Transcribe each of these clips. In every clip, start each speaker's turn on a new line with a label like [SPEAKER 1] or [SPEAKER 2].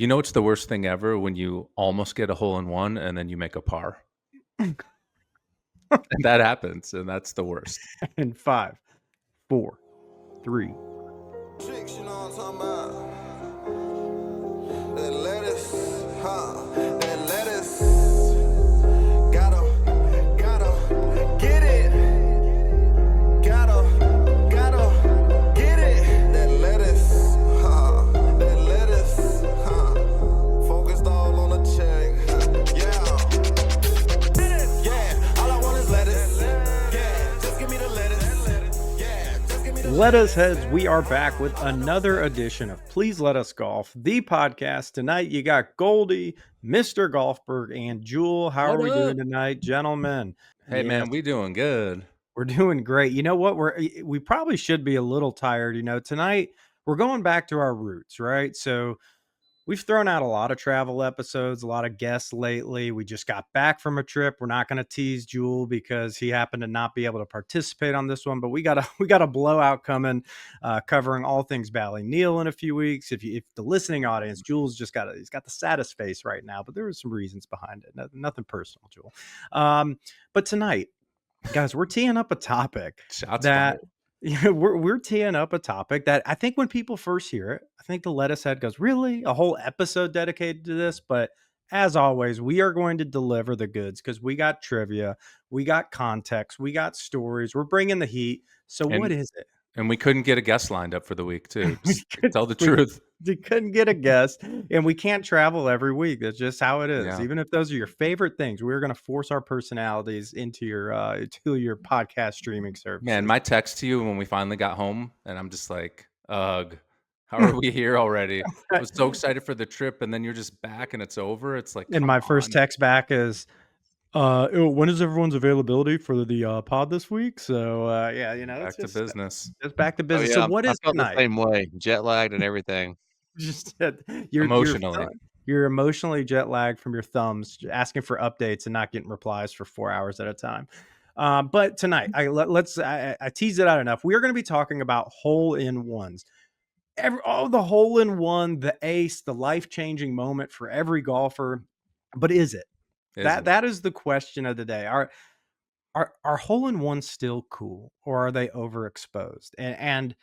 [SPEAKER 1] You know, it's the worst thing ever when you almost get a hole in one and then you make a par. And that happens, and that's the worst.
[SPEAKER 2] In 5, 4, 3.
[SPEAKER 3] Tricks, you know what I'm talking about? That lettuce, that lettuce. Gotta get it. Gotta get it. That lettuce, that lettuce, focused all on the check, yeah, all I want is lettuce, yeah, just give me the lettuce, yeah, just give me the
[SPEAKER 2] Lettuce heads, we are back with another edition of Please Let Us Golf, the podcast. Tonight you got Goldy, Mr. Golfberg, and Jule. How
[SPEAKER 1] What
[SPEAKER 2] are we doing
[SPEAKER 1] up?
[SPEAKER 2] tonight, gentlemen?
[SPEAKER 1] Hey,
[SPEAKER 2] Yes,
[SPEAKER 1] man, we doing good.
[SPEAKER 2] we're doing great. You know what? We probably should be a little tired. Tonight we're going back to our roots, right? So we've thrown out a lot of travel episodes, a lot of guests lately. We just got back from a trip. We're not going to tease Jule because he happened to not be able to participate on this one, but we got a blowout coming, covering all things Bally Neal in a few weeks. If the listening audience, Jule's he's got the saddest face right now, but there were some reasons behind it. Nothing personal, Jule. But tonight, guys, we're teeing up a topic
[SPEAKER 1] Shots
[SPEAKER 2] that
[SPEAKER 1] fired.
[SPEAKER 2] we're teeing up a topic that I think when people first hear it, I think the lettuce head goes, really? A whole episode dedicated to this? But as always, we are going to deliver the goods because we got trivia, we got context, we got stories, we're bringing the heat. So what
[SPEAKER 1] And
[SPEAKER 2] is it?
[SPEAKER 1] and we couldn't get a guest lined up for the week too.
[SPEAKER 2] we,
[SPEAKER 1] Just
[SPEAKER 2] could,
[SPEAKER 1] tell the
[SPEAKER 2] we,
[SPEAKER 1] truth.
[SPEAKER 2] we couldn't get a guest, and we can't travel every week. That's just how it is.
[SPEAKER 1] Yeah.
[SPEAKER 2] Even if those are your favorite things, we're going to force our personalities into your podcast streaming services.
[SPEAKER 1] Man, my text to you when we finally got home, and I'm just like, ugh, how are we here already? I was so excited for the trip, and then you're just back and it's over. It's like,
[SPEAKER 2] And
[SPEAKER 1] come
[SPEAKER 2] my first
[SPEAKER 1] on.
[SPEAKER 2] text back is, when is everyone's availability for the pod this week? So yeah,
[SPEAKER 1] Back to business.
[SPEAKER 2] it's back to
[SPEAKER 4] Oh,
[SPEAKER 2] business. So
[SPEAKER 4] yeah,
[SPEAKER 2] what
[SPEAKER 4] I
[SPEAKER 2] is
[SPEAKER 4] felt the
[SPEAKER 2] tonight?
[SPEAKER 4] same way, jet lagged and everything.
[SPEAKER 2] Just you're
[SPEAKER 1] Emotionally.
[SPEAKER 2] you're emotionally jet lagged from your thumbs, asking for updates and not getting replies for 4 hours at a time. But tonight, I teased it out enough. We are going to be talking about hole in ones. The hole in one, the ace, the life changing moment for every golfer. But is it? That is the question of the day. Are hole in ones still cool, or are they overexposed? And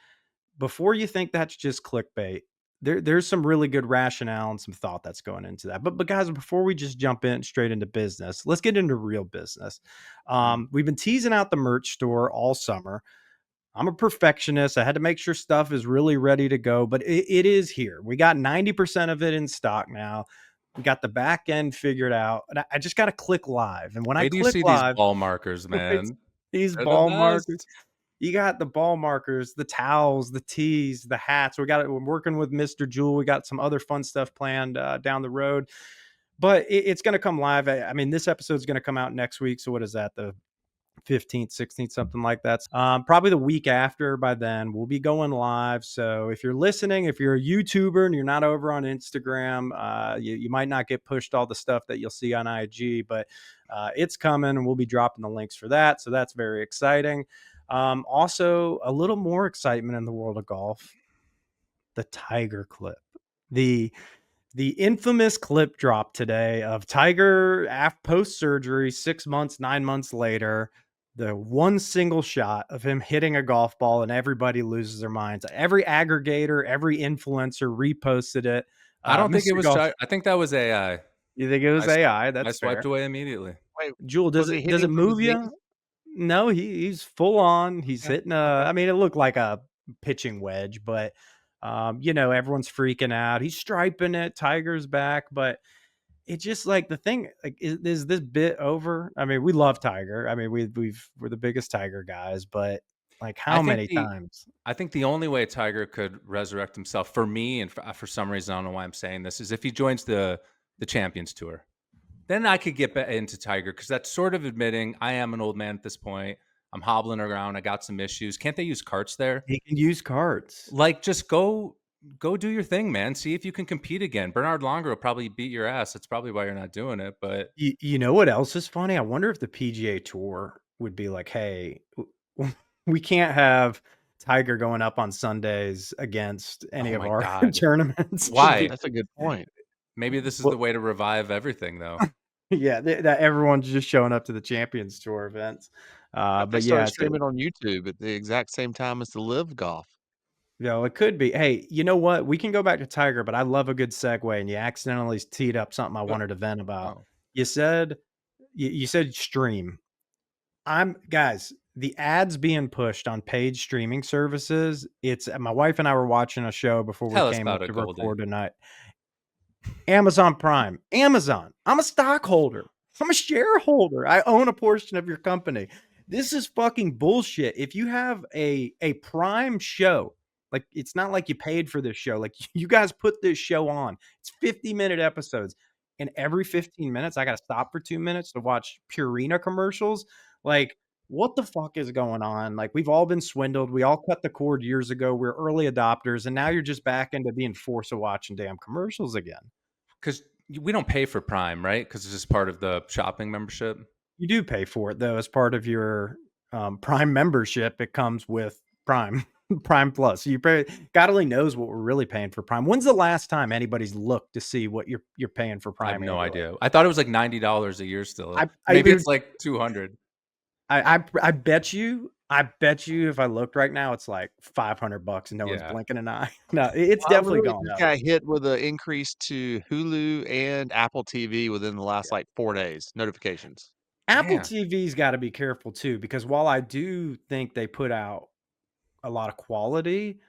[SPEAKER 2] before you think that's just clickbait, there's some really good rationale and some thought that's going into that. But guys, before we just jump in straight into business, let's get into real business. We've been teasing out the merch store all summer. I'm a perfectionist. I had to make sure stuff is really ready to go, but it is here. We got 90% of it in stock now. We got the back end figured out, and I just got to click live. And when I
[SPEAKER 1] Wait do you
[SPEAKER 2] click
[SPEAKER 1] see these
[SPEAKER 2] live,
[SPEAKER 1] ball markers, man.
[SPEAKER 2] these
[SPEAKER 1] They're the
[SPEAKER 2] ball markers,
[SPEAKER 1] best.
[SPEAKER 2] you got the ball markers, the towels, the tees, the hats. We're working with Mr. Jule. We got some other fun stuff planned down the road, but it's going to come live. I mean, this episode is going to come out next week. So what is that? The 15th, 16th, something like that. Probably the week after. By then we'll be going live. So if you're listening, if you're a YouTuber and you're not over on Instagram, you might not get pushed all the stuff that you'll see on IG, but it's coming and we'll be dropping the links for that. So that's very exciting. Also a little more excitement in the world of golf, the Tiger clip, the infamous clip drop today of Tiger post surgery, 6 months, 9 months later, the one single shot of him hitting a golf ball and everybody loses their minds. Every aggregator, every influencer reposted it.
[SPEAKER 1] I don't think it was
[SPEAKER 2] Golf,
[SPEAKER 1] I think that was AI.
[SPEAKER 2] you think it was AI? That's
[SPEAKER 1] I swiped
[SPEAKER 2] fair.
[SPEAKER 1] away immediately.
[SPEAKER 4] Wait,
[SPEAKER 2] Jule,
[SPEAKER 4] was he
[SPEAKER 2] does it
[SPEAKER 4] hitting from his
[SPEAKER 2] move you?
[SPEAKER 4] knees?
[SPEAKER 2] No, he's full on. He's
[SPEAKER 4] Okay,
[SPEAKER 2] hitting
[SPEAKER 4] okay.
[SPEAKER 2] I mean, it looked like a pitching wedge, but everyone's freaking out. He's striping it. Tiger's back, but it's just like the thing, like, is this bit over? I mean, we love Tiger. I mean, we're the biggest Tiger guys, but like how many times?
[SPEAKER 1] I think the only way Tiger could resurrect himself for me, and for some reason, I don't know why I'm saying this, is if he joins the Champions Tour. Then I could get into Tiger, because that's sort of admitting I am an old man at this point. I'm hobbling around. I got some issues. Can't they use carts there?
[SPEAKER 2] He can use cards.
[SPEAKER 1] Like, just go do your thing, man. See if you can compete again. Bernard Longer will probably beat your ass. That's probably why you're not doing it. But
[SPEAKER 2] You know what else is funny? I wonder if the PGA Tour would be like, hey, we can't have Tiger going up on Sundays against any
[SPEAKER 1] Oh
[SPEAKER 2] of
[SPEAKER 1] my
[SPEAKER 2] our
[SPEAKER 1] God.
[SPEAKER 2] tournaments.
[SPEAKER 1] Why?
[SPEAKER 4] That's a good point.
[SPEAKER 1] Maybe this is
[SPEAKER 2] Well,
[SPEAKER 1] the way to revive everything, though.
[SPEAKER 2] yeah, that everyone's just showing up to the Champions Tour events.
[SPEAKER 4] What if they
[SPEAKER 2] But yeah,
[SPEAKER 4] started streaming on YouTube at the exact same time as the Live Golf?
[SPEAKER 2] it could be. Hey, you know what? We can go back to Tiger, but I love a good segue, and you accidentally teed up something I
[SPEAKER 1] But
[SPEAKER 2] wanted to vent about.
[SPEAKER 1] oh,
[SPEAKER 2] You said you said stream. Guys, the ads being pushed on paid streaming services. It's my wife and I were watching a show before we
[SPEAKER 1] tell us
[SPEAKER 2] came up
[SPEAKER 1] about it,
[SPEAKER 2] to
[SPEAKER 1] Goldy.
[SPEAKER 2] record tonight. Amazon Prime. Amazon. I'm a stockholder. I'm a shareholder. I own a portion of your company. This is fucking bullshit. If you have a Prime show, like it's not like you paid for this show. Like you guys put this show on. It's 50-minute episodes. And every 15 minutes, I got to stop for 2 minutes to watch Purina commercials. Like, what the fuck is going on? Like, we've all been swindled. We all cut the cord years ago. We're early adopters. And now you're just back into being forced to watching damn commercials again.
[SPEAKER 1] Because we don't pay for Prime, right? Because it's just part of the shopping membership.
[SPEAKER 2] You do pay for it though, as part of your Prime membership. It comes with Prime, Prime Plus. So you pay. God only knows what we're really paying for Prime. When's the last time anybody's looked to see what you're paying for Prime?
[SPEAKER 1] I have no
[SPEAKER 2] annually?
[SPEAKER 1] idea. I thought it was like $90 a year still.
[SPEAKER 2] I
[SPEAKER 1] Maybe
[SPEAKER 2] dude,
[SPEAKER 1] it's like 200.
[SPEAKER 2] I bet you. I bet you if I looked right now, it's like $500 and no one's
[SPEAKER 1] Yeah.
[SPEAKER 2] blinking an eye. No, it's
[SPEAKER 4] I
[SPEAKER 2] definitely
[SPEAKER 4] literally
[SPEAKER 2] gone
[SPEAKER 4] just
[SPEAKER 2] up.
[SPEAKER 4] got hit with an increase to Hulu and Apple TV within the last, like, 4 days, notifications.
[SPEAKER 2] Apple
[SPEAKER 1] Man.
[SPEAKER 2] TV's got to be careful too, because while I do think they put out a lot of quality,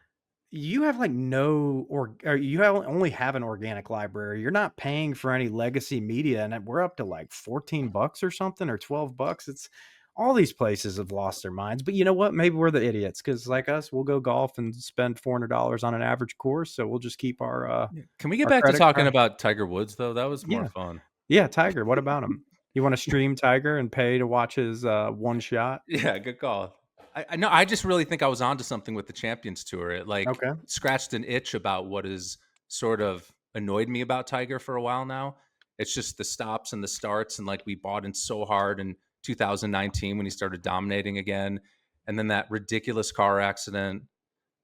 [SPEAKER 2] you have like no or you only have an organic library. You're not paying for any legacy media, and we're up to like $14 or something, or $12. It's all these places have lost their minds. But you know what? Maybe we're the idiots, because like us, we'll go golf and spend $400 on an average course. So we'll just keep our
[SPEAKER 1] Can we get
[SPEAKER 2] our
[SPEAKER 1] back to
[SPEAKER 2] credit
[SPEAKER 1] talking
[SPEAKER 2] card.
[SPEAKER 1] about Tiger Woods, though? That was more
[SPEAKER 2] Yeah,
[SPEAKER 1] fun.
[SPEAKER 2] yeah. Tiger. What about him? You want to stream Tiger and pay to watch his one shot?
[SPEAKER 1] Yeah, good call. I know. I just really think I was onto something with the Champions Tour. It like
[SPEAKER 2] Okay.
[SPEAKER 1] scratched an itch about what has sort of annoyed me about Tiger for a while now. It's just the stops and the starts, and like we bought in so hard in 2019 when he started dominating again, and then that ridiculous car accident,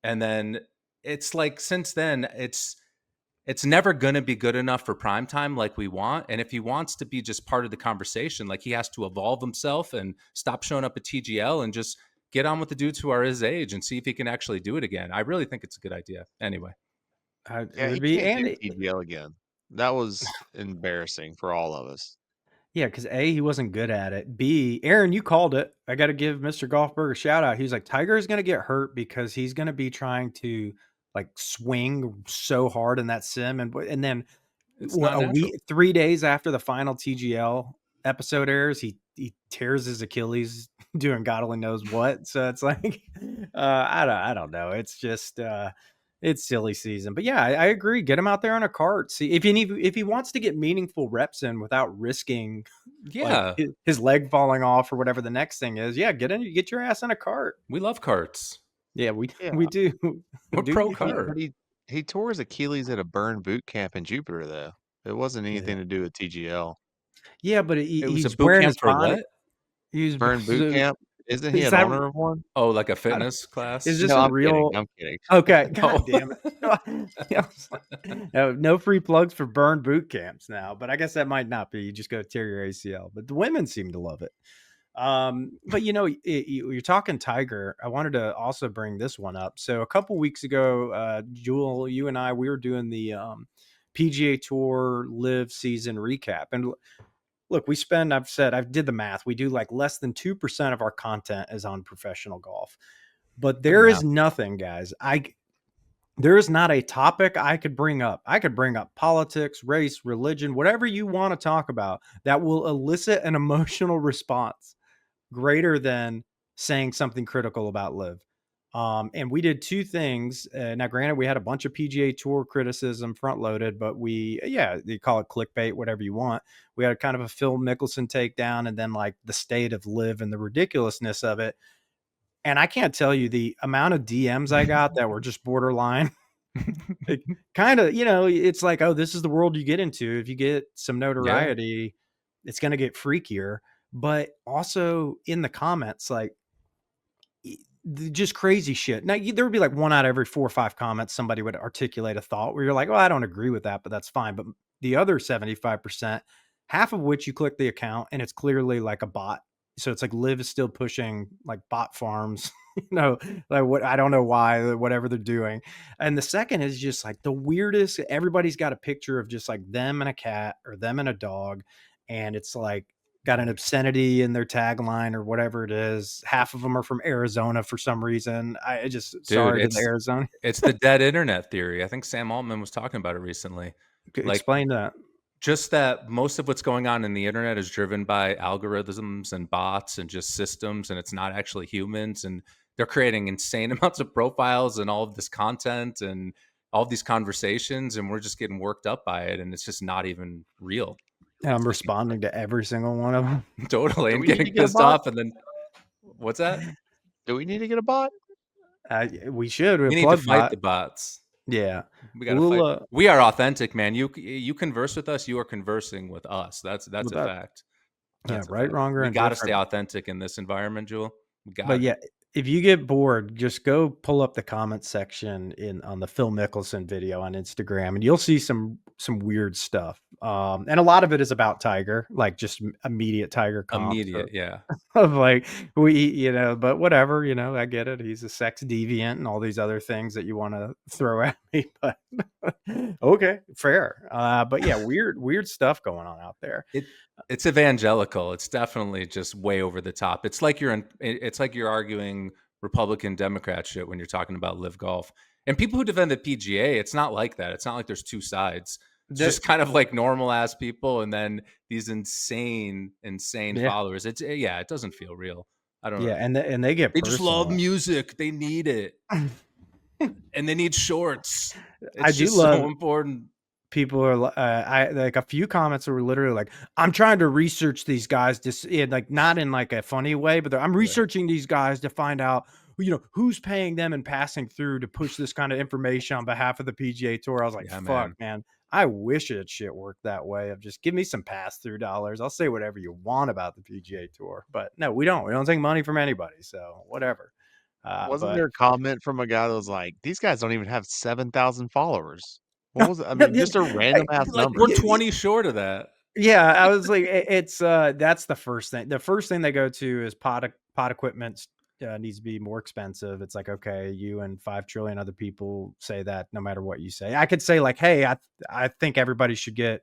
[SPEAKER 1] and then it's like since then it's never going to be good enough for prime time like we want. And if he wants to be just part of the conversation, like he has to evolve himself and stop showing up at TGL and just get on with the dudes who are his age and see if he can actually do it again. I really think it's a good idea. Anyway,
[SPEAKER 2] It
[SPEAKER 4] Yeah, he
[SPEAKER 2] would be,
[SPEAKER 4] can't
[SPEAKER 2] and
[SPEAKER 4] do TGL again. That was embarrassing for all of us.
[SPEAKER 2] yeah, because A, he wasn't good at it. B, Aaron, you called it. I got to give Mr. Golfberg a shout out. He's like, Tiger is going to get hurt because he's going to be trying to like swing so hard in that sim, and then
[SPEAKER 1] it's not
[SPEAKER 2] a
[SPEAKER 1] natural.
[SPEAKER 2] week, 3 days after the final TGL episode airs, he tears his Achilles doing God only knows what. So it's like, I don't know. It's just it's silly season. But yeah, I agree. Get him out there on a cart. See if he wants to get meaningful reps in without risking
[SPEAKER 1] Yeah,
[SPEAKER 2] like his leg falling off or whatever the next thing is. Yeah, get your ass in a cart.
[SPEAKER 1] we love carts.
[SPEAKER 2] Yeah, we
[SPEAKER 4] Yeah.
[SPEAKER 2] we do.
[SPEAKER 1] We're
[SPEAKER 2] Do
[SPEAKER 1] pro
[SPEAKER 2] you?
[SPEAKER 1] cart.
[SPEAKER 4] But he tore his Achilles at a burn boot camp in Jupiter, though. It wasn't anything
[SPEAKER 2] Yeah.
[SPEAKER 4] to do with TGL.
[SPEAKER 2] Yeah, but
[SPEAKER 1] It was a
[SPEAKER 2] he's
[SPEAKER 1] boot
[SPEAKER 2] wearing
[SPEAKER 1] camp
[SPEAKER 2] his
[SPEAKER 1] for
[SPEAKER 2] bonnet.
[SPEAKER 1] what?
[SPEAKER 2] He's
[SPEAKER 4] Burn boot camp? Isn't he
[SPEAKER 2] Is
[SPEAKER 4] an
[SPEAKER 2] that-
[SPEAKER 4] owner of one?
[SPEAKER 1] Oh, like a
[SPEAKER 2] I don't-
[SPEAKER 1] fitness class?
[SPEAKER 2] Is this
[SPEAKER 4] No,
[SPEAKER 2] a
[SPEAKER 4] I'm
[SPEAKER 2] real?
[SPEAKER 4] kidding. I'm kidding.
[SPEAKER 2] Okay,
[SPEAKER 1] No.
[SPEAKER 2] god damn it. Yeah, I was like, no free plugs for burn boot camps now, but I guess that might not be. You just go tear your ACL. But the women seem to love it. But you know, you're talking Tiger. I wanted to also bring this one up. So a couple weeks ago, Jule, you and I, we were doing the PGA Tour Live season recap, and look, I did the math. We do like less than 2% of our content is on professional golf. But there is nothing, guys. There is not a topic I could bring up. I could bring up politics, race, religion, whatever you want to talk about that will elicit an emotional response greater than saying something critical about Liv. And we did two things. Now, granted, we had a bunch of PGA Tour criticism front loaded, but you call it clickbait, whatever you want. We had a kind of a Phil Mickelson takedown, and then like the state of Liv and the ridiculousness of it. And I can't tell you the amount of DMs I got that were just borderline. Kind of, it's like, oh, this is the world you get into. If you get some notoriety, it's going to get freakier. But also in the comments, like, just crazy shit. Now there would be like one out of every 4 or 5 comments somebody would articulate a thought where you're like, "Oh, I don't agree with that, but that's fine." But the other 75%, half of which you click the account and it's clearly like a bot. So it's like Liv is still pushing like bot farms, like what, I don't know why, whatever they're doing. And the second is just like the weirdest. Everybody's got a picture of just like them and a cat or them and a dog, and it's like got an obscenity in their tagline or whatever it is. Half of them are from Arizona for some reason. I just
[SPEAKER 1] Dude,
[SPEAKER 2] sorry to the Arizona.
[SPEAKER 1] it's the dead internet theory. I think Sam Altman was talking about it recently. Like,
[SPEAKER 2] Explain that.
[SPEAKER 1] just that most of what's going on in the internet is driven by algorithms and bots and just systems, and it's not actually humans. And they're creating insane amounts of profiles and all of this content and all of these conversations, and we're just getting worked up by it, and it's just not even real.
[SPEAKER 2] And I'm responding to every single one of them.
[SPEAKER 1] Totally,
[SPEAKER 4] Do
[SPEAKER 1] and
[SPEAKER 4] we need to
[SPEAKER 1] getting
[SPEAKER 4] get a
[SPEAKER 1] pissed
[SPEAKER 4] bot?
[SPEAKER 1] off. And then what's that?
[SPEAKER 4] Do we need to get a bot?
[SPEAKER 2] We should.
[SPEAKER 1] We need to
[SPEAKER 2] plug
[SPEAKER 1] fight
[SPEAKER 2] bot.
[SPEAKER 1] the bots.
[SPEAKER 2] Yeah.
[SPEAKER 1] We gotta
[SPEAKER 2] We'll,
[SPEAKER 1] fight. We are authentic, man. You converse with us, you are conversing with us. That's
[SPEAKER 2] with
[SPEAKER 1] a
[SPEAKER 2] that.
[SPEAKER 1] fact.
[SPEAKER 2] Yeah,
[SPEAKER 1] That's a
[SPEAKER 2] right,
[SPEAKER 1] fact.
[SPEAKER 2] wrong, or
[SPEAKER 1] We got to stay
[SPEAKER 2] indifferent.
[SPEAKER 1] authentic in this environment, Jule. We got
[SPEAKER 2] But
[SPEAKER 1] it.
[SPEAKER 2] yeah, if you get bored, just go pull up the comment section on the Phil Mickelson video on Instagram, and you'll see some weird stuff. And a lot of it is about Tiger, like just immediate Tiger comps
[SPEAKER 1] Immediate, yeah.
[SPEAKER 2] of like but whatever, I get it. He's a sex deviant and all these other things that you want to throw at me, but okay, fair. But yeah, weird stuff going on out there.
[SPEAKER 1] It's evangelical. It's definitely just way over the top. It's like you're arguing Republican Democrat shit when you're talking about live golf. And people who defend the PGA, it's not like that. It's not like there's two sides. It's just kind of like normal ass people, and then these insane
[SPEAKER 2] Yeah.
[SPEAKER 1] followers. It doesn't feel real. I don't know.
[SPEAKER 2] Yeah, and they get
[SPEAKER 1] They just love
[SPEAKER 2] personal.
[SPEAKER 1] music. They need it. And they need shorts.
[SPEAKER 2] I
[SPEAKER 1] It's
[SPEAKER 2] do
[SPEAKER 1] just
[SPEAKER 2] love
[SPEAKER 1] so important.
[SPEAKER 2] people are I like a few comments were literally like, I'm trying to research these guys like not in like a funny way, but I'm researching these guys to find out who's paying them and passing through to push this kind of information on behalf of the PGA Tour. I was like,
[SPEAKER 1] Yeah,
[SPEAKER 2] fuck, man. I wish it shit worked that way, of just give me some pass through dollars. I'll say whatever you want about the PGA Tour, but no, we don't take money from anybody, so whatever.
[SPEAKER 4] Wasn't
[SPEAKER 2] But
[SPEAKER 4] there a comment from a guy that was like, "These guys don't even have 7,000 followers." What was it? I mean, just a random ass
[SPEAKER 1] Like
[SPEAKER 4] number.
[SPEAKER 1] we're 20 short of that.
[SPEAKER 2] Yeah, I was like, it's that's the first thing. The first thing they go to is pot equipment needs to be more expensive. It's like, okay, you and 5 trillion other people say that no matter what you say. I could say like, hey, I think everybody should get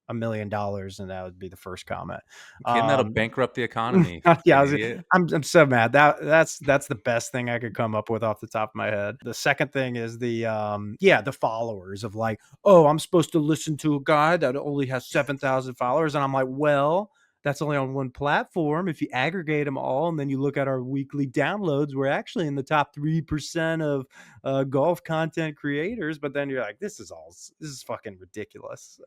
[SPEAKER 2] $1 million, and that would be the first comment.
[SPEAKER 1] Kidding, that'll bankrupt the economy.
[SPEAKER 2] Yeah,
[SPEAKER 1] Idiot.
[SPEAKER 2] I'm so mad. That's the best thing I could come up with off the top of my head. The second thing is the followers of like, oh, I'm supposed to listen to a guy that only has 7,000 followers, and I'm like, well, that's only on one platform. If you aggregate them all, and then you look at our weekly downloads, we're actually in the top 3% of golf content creators. But then you're like, this is fucking ridiculous.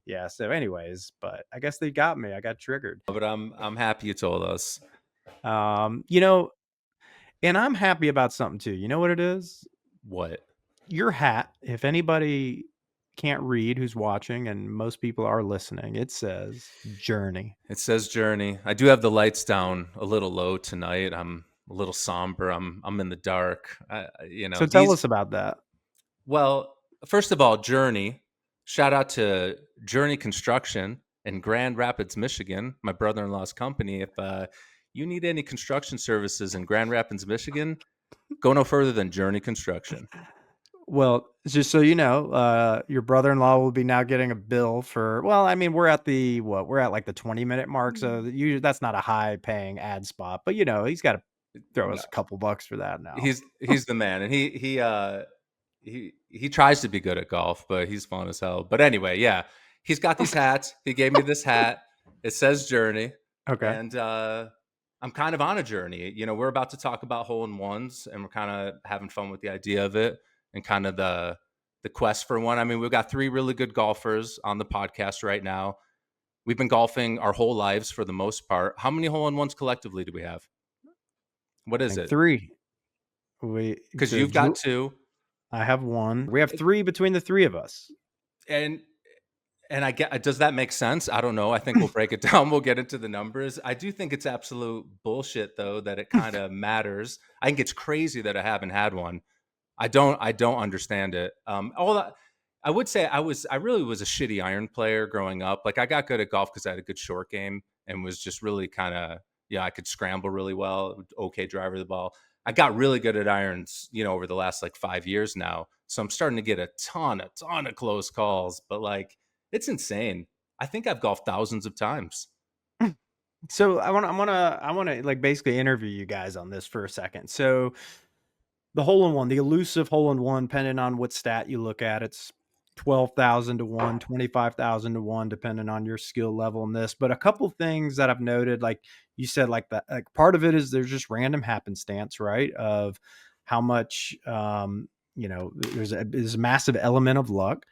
[SPEAKER 2] Yeah. So, anyways, but I guess they got me. I got triggered.
[SPEAKER 1] But I'm happy you told us.
[SPEAKER 2] And I'm happy about something too. You know what it is?
[SPEAKER 1] What?
[SPEAKER 2] Your hat. If anybody can't read who's watching, and most people are listening, it says Journey.
[SPEAKER 1] It says Journey. I do have the lights down a little low tonight. I'm a little somber. I'm in the dark.
[SPEAKER 2] So tell us about that.
[SPEAKER 1] Well, first of all, Journey. Shout out to Journey Construction in Grand Rapids, Michigan, my brother-in-law's company. If you need any construction services in Grand Rapids, Michigan, go no further than Journey Construction.
[SPEAKER 2] Well, just so you know, your brother-in-law will be now getting a bill for, well, I mean, we're at like the 20-minute mark. So that's not a high paying ad spot, but he's got to throw us a couple bucks for that now.
[SPEAKER 1] He's the man. And he tries to be good at golf, but he's fun as hell. But anyway, yeah, he's got these hats. He gave me this hat. It says Journey.
[SPEAKER 2] Okay.
[SPEAKER 1] And I'm kind of on a journey. We're about to talk about hole-in-ones, and we're kind of having fun with the idea of it and kind of the quest for one. I mean, we've got 3 really good golfers on the podcast right now. We've been golfing our whole lives for the most part. How many hole-in-ones collectively do we have? What is it?
[SPEAKER 2] 3.
[SPEAKER 1] Because you've got 2.
[SPEAKER 2] I have 1. We have 3 between the 3 of us.
[SPEAKER 1] And And I get does that make sense? I don't know. I think we'll break it down. We'll get into the numbers. I do think it's absolute bullshit though that it kind of matters. I think it's crazy that I haven't had one. I don't understand it. All that I would say I really was a shitty iron player growing up. Like I got good at golf because I had a good short game and was just really kind of yeah, I could scramble really well, okay driver of the ball. I got really good at irons, over the last like 5 years now. So I'm starting to get a ton of close calls, but like it's insane. I think I've golfed thousands of times.
[SPEAKER 2] So I want to like basically interview you guys on this for a second. So the hole in one, the elusive hole in one, depending on what stat you look at, it's 12,000 to 1, 25,000 to 1, depending on your skill level in this. But a couple things that I've noted, like you said, like that, like part of it is there's just random happenstance, right? Of how much, there's a massive element of luck.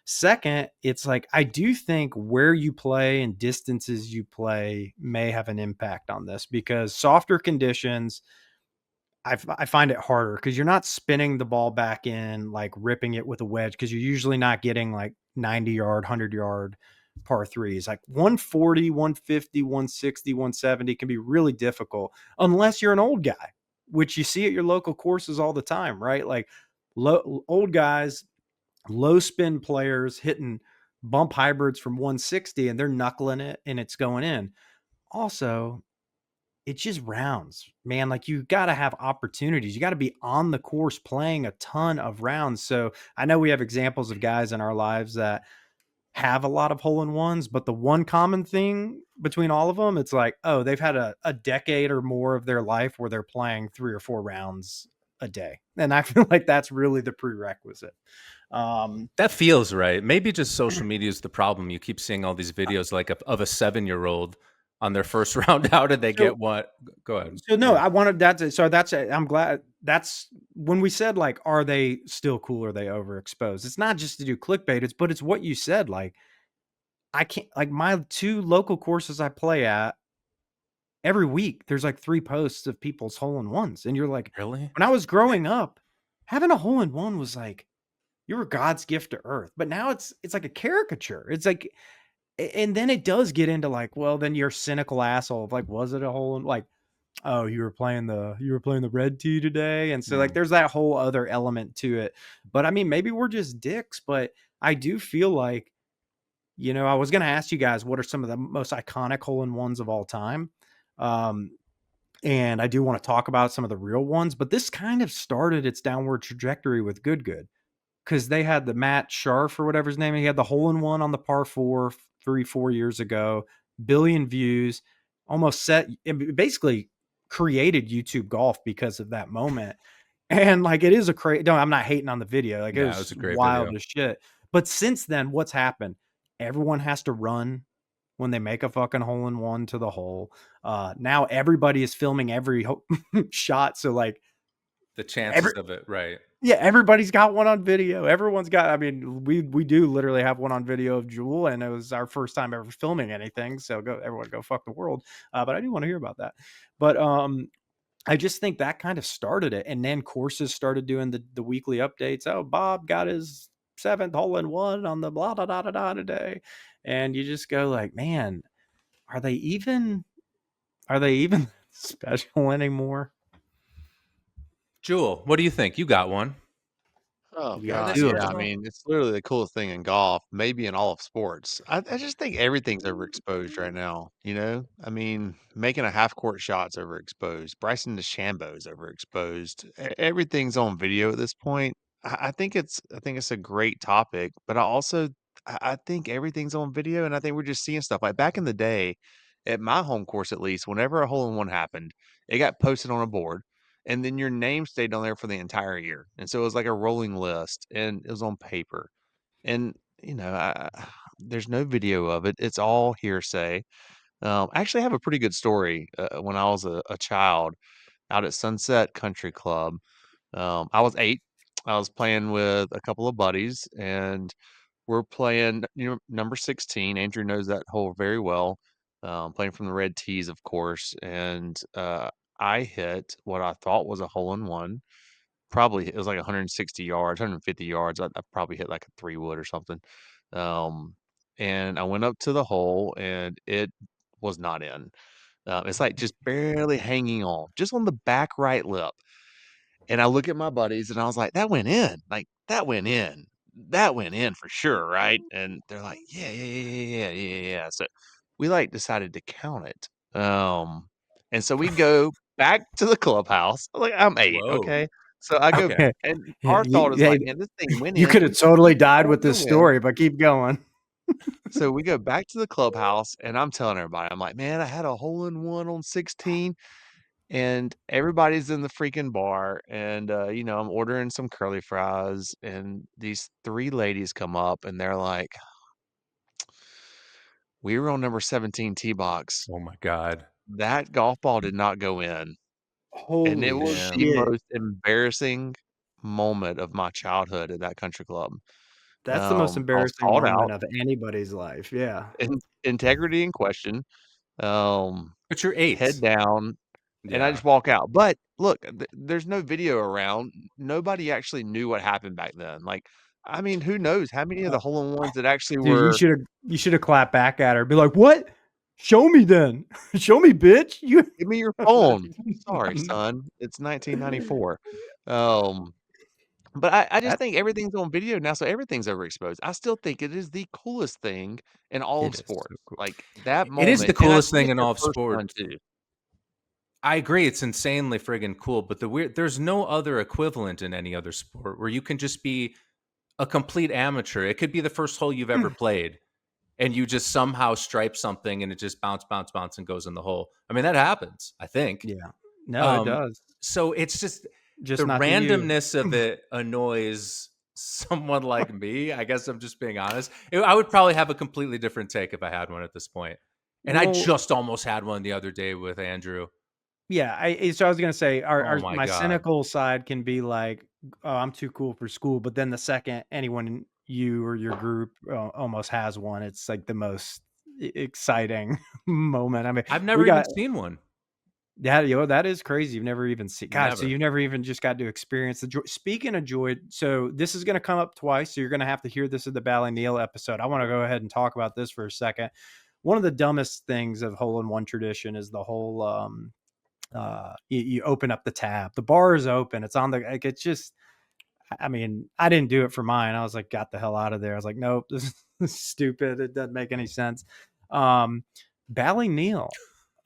[SPEAKER 2] Second, it's like I do think where you play and distances you play may have an impact on this because softer conditions, I find it harder because you're not spinning the ball back in, like ripping it with a wedge, because you're usually not getting like 90-yard, 100-yard par threes. Like 140, 150, 160, 170 can be really difficult unless you're an old guy, which you see at your local courses all the time, right? Like old guys, low spin players hitting bump hybrids from 160 and they're knuckling it and it's going in. Also, it's just rounds, man. Like you got to have opportunities. You got to be on the course playing a ton of rounds. So I know we have examples of guys in our lives that have a lot of hole in ones, but the one common thing between all of them, it's like, oh, they've had a decade or more of their life where they're playing 3 or 4 rounds a day. And I feel like that's really the prerequisite.
[SPEAKER 1] That feels right. Maybe just social media is the problem. You keep seeing all these videos like of a 7-year-old on their first round. How did they
[SPEAKER 2] So
[SPEAKER 1] get what? Go ahead.
[SPEAKER 2] So no,
[SPEAKER 1] Yeah.
[SPEAKER 2] I wanted that to, so that's I'm glad that's when we said like, are they still cool? Or are they overexposed? It's not just to do clickbait. But it's what you said. Like I can't, like my 2 local courses I play at every week, there's like 3 posts of people's hole in ones. And you're like,
[SPEAKER 1] Really?
[SPEAKER 2] when I was growing up, having a hole in one was like, you were God's gift to earth. But now it's like a caricature. It's like, and then it does get into like, well, then you're a cynical asshole of like, was it a hole in like, oh, you were playing the red tee today, and so like
[SPEAKER 1] Mm.
[SPEAKER 2] there's that whole other element to it. But I mean, maybe we're just dicks, but I do feel like, I was going to ask you guys what are some of the most iconic hole in ones of all time. um and I do want to talk about some of the real ones, but this kind of started its downward trajectory with good because they had the Matt Sharf or whatever his name. He had the hole in one on the par four 3 4 years ago, billion views, almost set. It basically created YouTube golf because of that moment. And like it is a crazy. No, I'm not hating on the video. Like it
[SPEAKER 1] Yeah, it was
[SPEAKER 2] was
[SPEAKER 1] a great
[SPEAKER 2] wild
[SPEAKER 1] video.
[SPEAKER 2] as shit. But since then, what's happened? Everyone has to run when they make a fucking hole in one to the hole. Now everybody is filming every shot. So like
[SPEAKER 1] The chances
[SPEAKER 2] every
[SPEAKER 1] of it, right?
[SPEAKER 2] yeah, everybody's got one on video. Everyone's got, I mean, we do literally have one on video of Jule, and it was our first time ever filming anything. So everyone go fuck the world. But I do want to hear about that. But I just think that kind of started it. And then courses started doing the weekly updates. Oh, Bob got his 7th hole in one on the blah da da da da today. And you just go like, man, are they even special anymore?
[SPEAKER 1] Jewel, what do you think? You got one.
[SPEAKER 4] Oh
[SPEAKER 2] You
[SPEAKER 1] Are
[SPEAKER 2] got
[SPEAKER 1] they
[SPEAKER 4] gosh,
[SPEAKER 2] 2 of
[SPEAKER 4] yeah. I
[SPEAKER 2] them.
[SPEAKER 1] special?
[SPEAKER 4] mean, it's literally the coolest thing in golf, maybe in all of sports. I just think everything's overexposed right now. I mean, making a half court shot's overexposed. Bryson DeChambeau's overexposed. Everything's on video at this point. I think it's a great topic, but I think everything's on video, and I think we're just seeing stuff like back in the day, at my home course at least. Whenever a hole in one happened, it got posted on a board and then your name stayed on there for the entire year. And so it was like a rolling list and it was on paper. And, there's no video of it. It's all hearsay. I actually have a pretty good story. When I was a child out at Sunset Country Club, I was 8. I was playing with a couple of buddies and we're playing, number 16. Andrew knows that hole very well. Playing from the red tees, of course. And I hit what I thought was a hole in one. Probably it was like 160 yards, 150 yards. I probably hit like a 3 wood or something. Um, and I went up to the hole, and it was not in. It's like just barely hanging on, just on the back right lip. And I look at my buddies, and I was like, "That went in. Like, that went in. That went in for sure, right?" And they're like, "Yeah, yeah, yeah, yeah, yeah, yeah, yeah, yeah." So we, like, decided to count it. And so we go back to the clubhouse. Like, I'm 8,
[SPEAKER 1] Whoa.
[SPEAKER 4] okay? So I go,
[SPEAKER 1] Okay.
[SPEAKER 4] and
[SPEAKER 2] Yeah,
[SPEAKER 4] our thought is like, "Man, this thing went
[SPEAKER 2] you
[SPEAKER 4] in.
[SPEAKER 2] could have totally
[SPEAKER 4] Keep
[SPEAKER 2] died
[SPEAKER 4] don't
[SPEAKER 2] with this
[SPEAKER 4] go in."
[SPEAKER 2] story, but keep going.
[SPEAKER 4] So we go back to the clubhouse, and I'm telling everybody, I'm like, "Man, I had a hole in one on 16." And everybody's in the freaking bar, and, I'm ordering some curly fries, and these 3 ladies come up, and they're like, "We were on number 17 tee box.
[SPEAKER 1] Oh my God.
[SPEAKER 4] That golf ball did not go in." And it
[SPEAKER 2] Holy
[SPEAKER 4] was the
[SPEAKER 1] Damn.
[SPEAKER 2] shit.
[SPEAKER 4] most embarrassing moment of my childhood at that country club.
[SPEAKER 2] That's the most
[SPEAKER 4] I was
[SPEAKER 2] embarrassing
[SPEAKER 4] called
[SPEAKER 2] moment
[SPEAKER 4] out,
[SPEAKER 2] of anybody's life. Yeah.
[SPEAKER 4] integrity in question, um,
[SPEAKER 1] But you're
[SPEAKER 4] head
[SPEAKER 1] 8.
[SPEAKER 4] down. And I
[SPEAKER 1] Yeah.
[SPEAKER 4] just walk out. But look, there's no video around. Nobody actually knew what happened back then. Like, I mean, who knows how many of
[SPEAKER 2] Uh,
[SPEAKER 4] the hole in ones that actually
[SPEAKER 2] Dude,
[SPEAKER 4] were,
[SPEAKER 2] you should have clapped back at her. Be like, "What? Show me then. Show me, bitch." You
[SPEAKER 4] "Give me your phone." Sorry, son. It's 1994. Um, but I just
[SPEAKER 2] That
[SPEAKER 4] think everything's on video now, so everything's overexposed. I still think it is the coolest thing in all of
[SPEAKER 1] It is so
[SPEAKER 4] sports.
[SPEAKER 1] cool.
[SPEAKER 4] Like that
[SPEAKER 1] It is the
[SPEAKER 4] moment, and I
[SPEAKER 1] coolest
[SPEAKER 4] think
[SPEAKER 1] thing
[SPEAKER 4] it's
[SPEAKER 1] in
[SPEAKER 4] their
[SPEAKER 1] all of
[SPEAKER 4] first one
[SPEAKER 1] sports.
[SPEAKER 4] too.
[SPEAKER 1] I agree. It's insanely friggin' cool, but there's no other equivalent in any other sport where you can just be a complete amateur. It could be the first hole you've ever played, and you just somehow stripe something and it just bounce, and goes in the hole. I mean, that happens, I think.
[SPEAKER 2] Yeah. No, it
[SPEAKER 1] Um,
[SPEAKER 2] does.
[SPEAKER 1] so it's just
[SPEAKER 2] Just
[SPEAKER 1] the
[SPEAKER 2] not to you.
[SPEAKER 1] randomness of it annoys someone like me. I guess I'm just being honest. I would probably have a completely different take if I had one at this point. And I
[SPEAKER 2] Well,
[SPEAKER 1] just almost had one the other day with Andrew.
[SPEAKER 2] yeah, so I was gonna say
[SPEAKER 1] Oh
[SPEAKER 2] our
[SPEAKER 1] my
[SPEAKER 2] my
[SPEAKER 1] God.
[SPEAKER 2] cynical side can be like, "Oh, I'm too cool for school," but then the second anyone you or your group almost has one, it's like the most exciting moment. I mean,
[SPEAKER 1] I've
[SPEAKER 2] we
[SPEAKER 1] never even
[SPEAKER 2] got
[SPEAKER 1] seen one.
[SPEAKER 2] that is crazy. You've never even seen, God, so
[SPEAKER 1] Never.
[SPEAKER 2] you never even just got to experience the joy. Speaking of joy, so this is gonna come up twice, so you're gonna have to hear this at the Bally Neal episode. I want to go ahead and talk about this for a second. One of the dumbest things of hole in one tradition is the whole you open up the tab, the bar is open, it's on the, like, it's just, I mean, I didn't do it for mine. I was like, got the hell out of there. I was like, nope, this is stupid, it doesn't make any sense. um Bally Neal,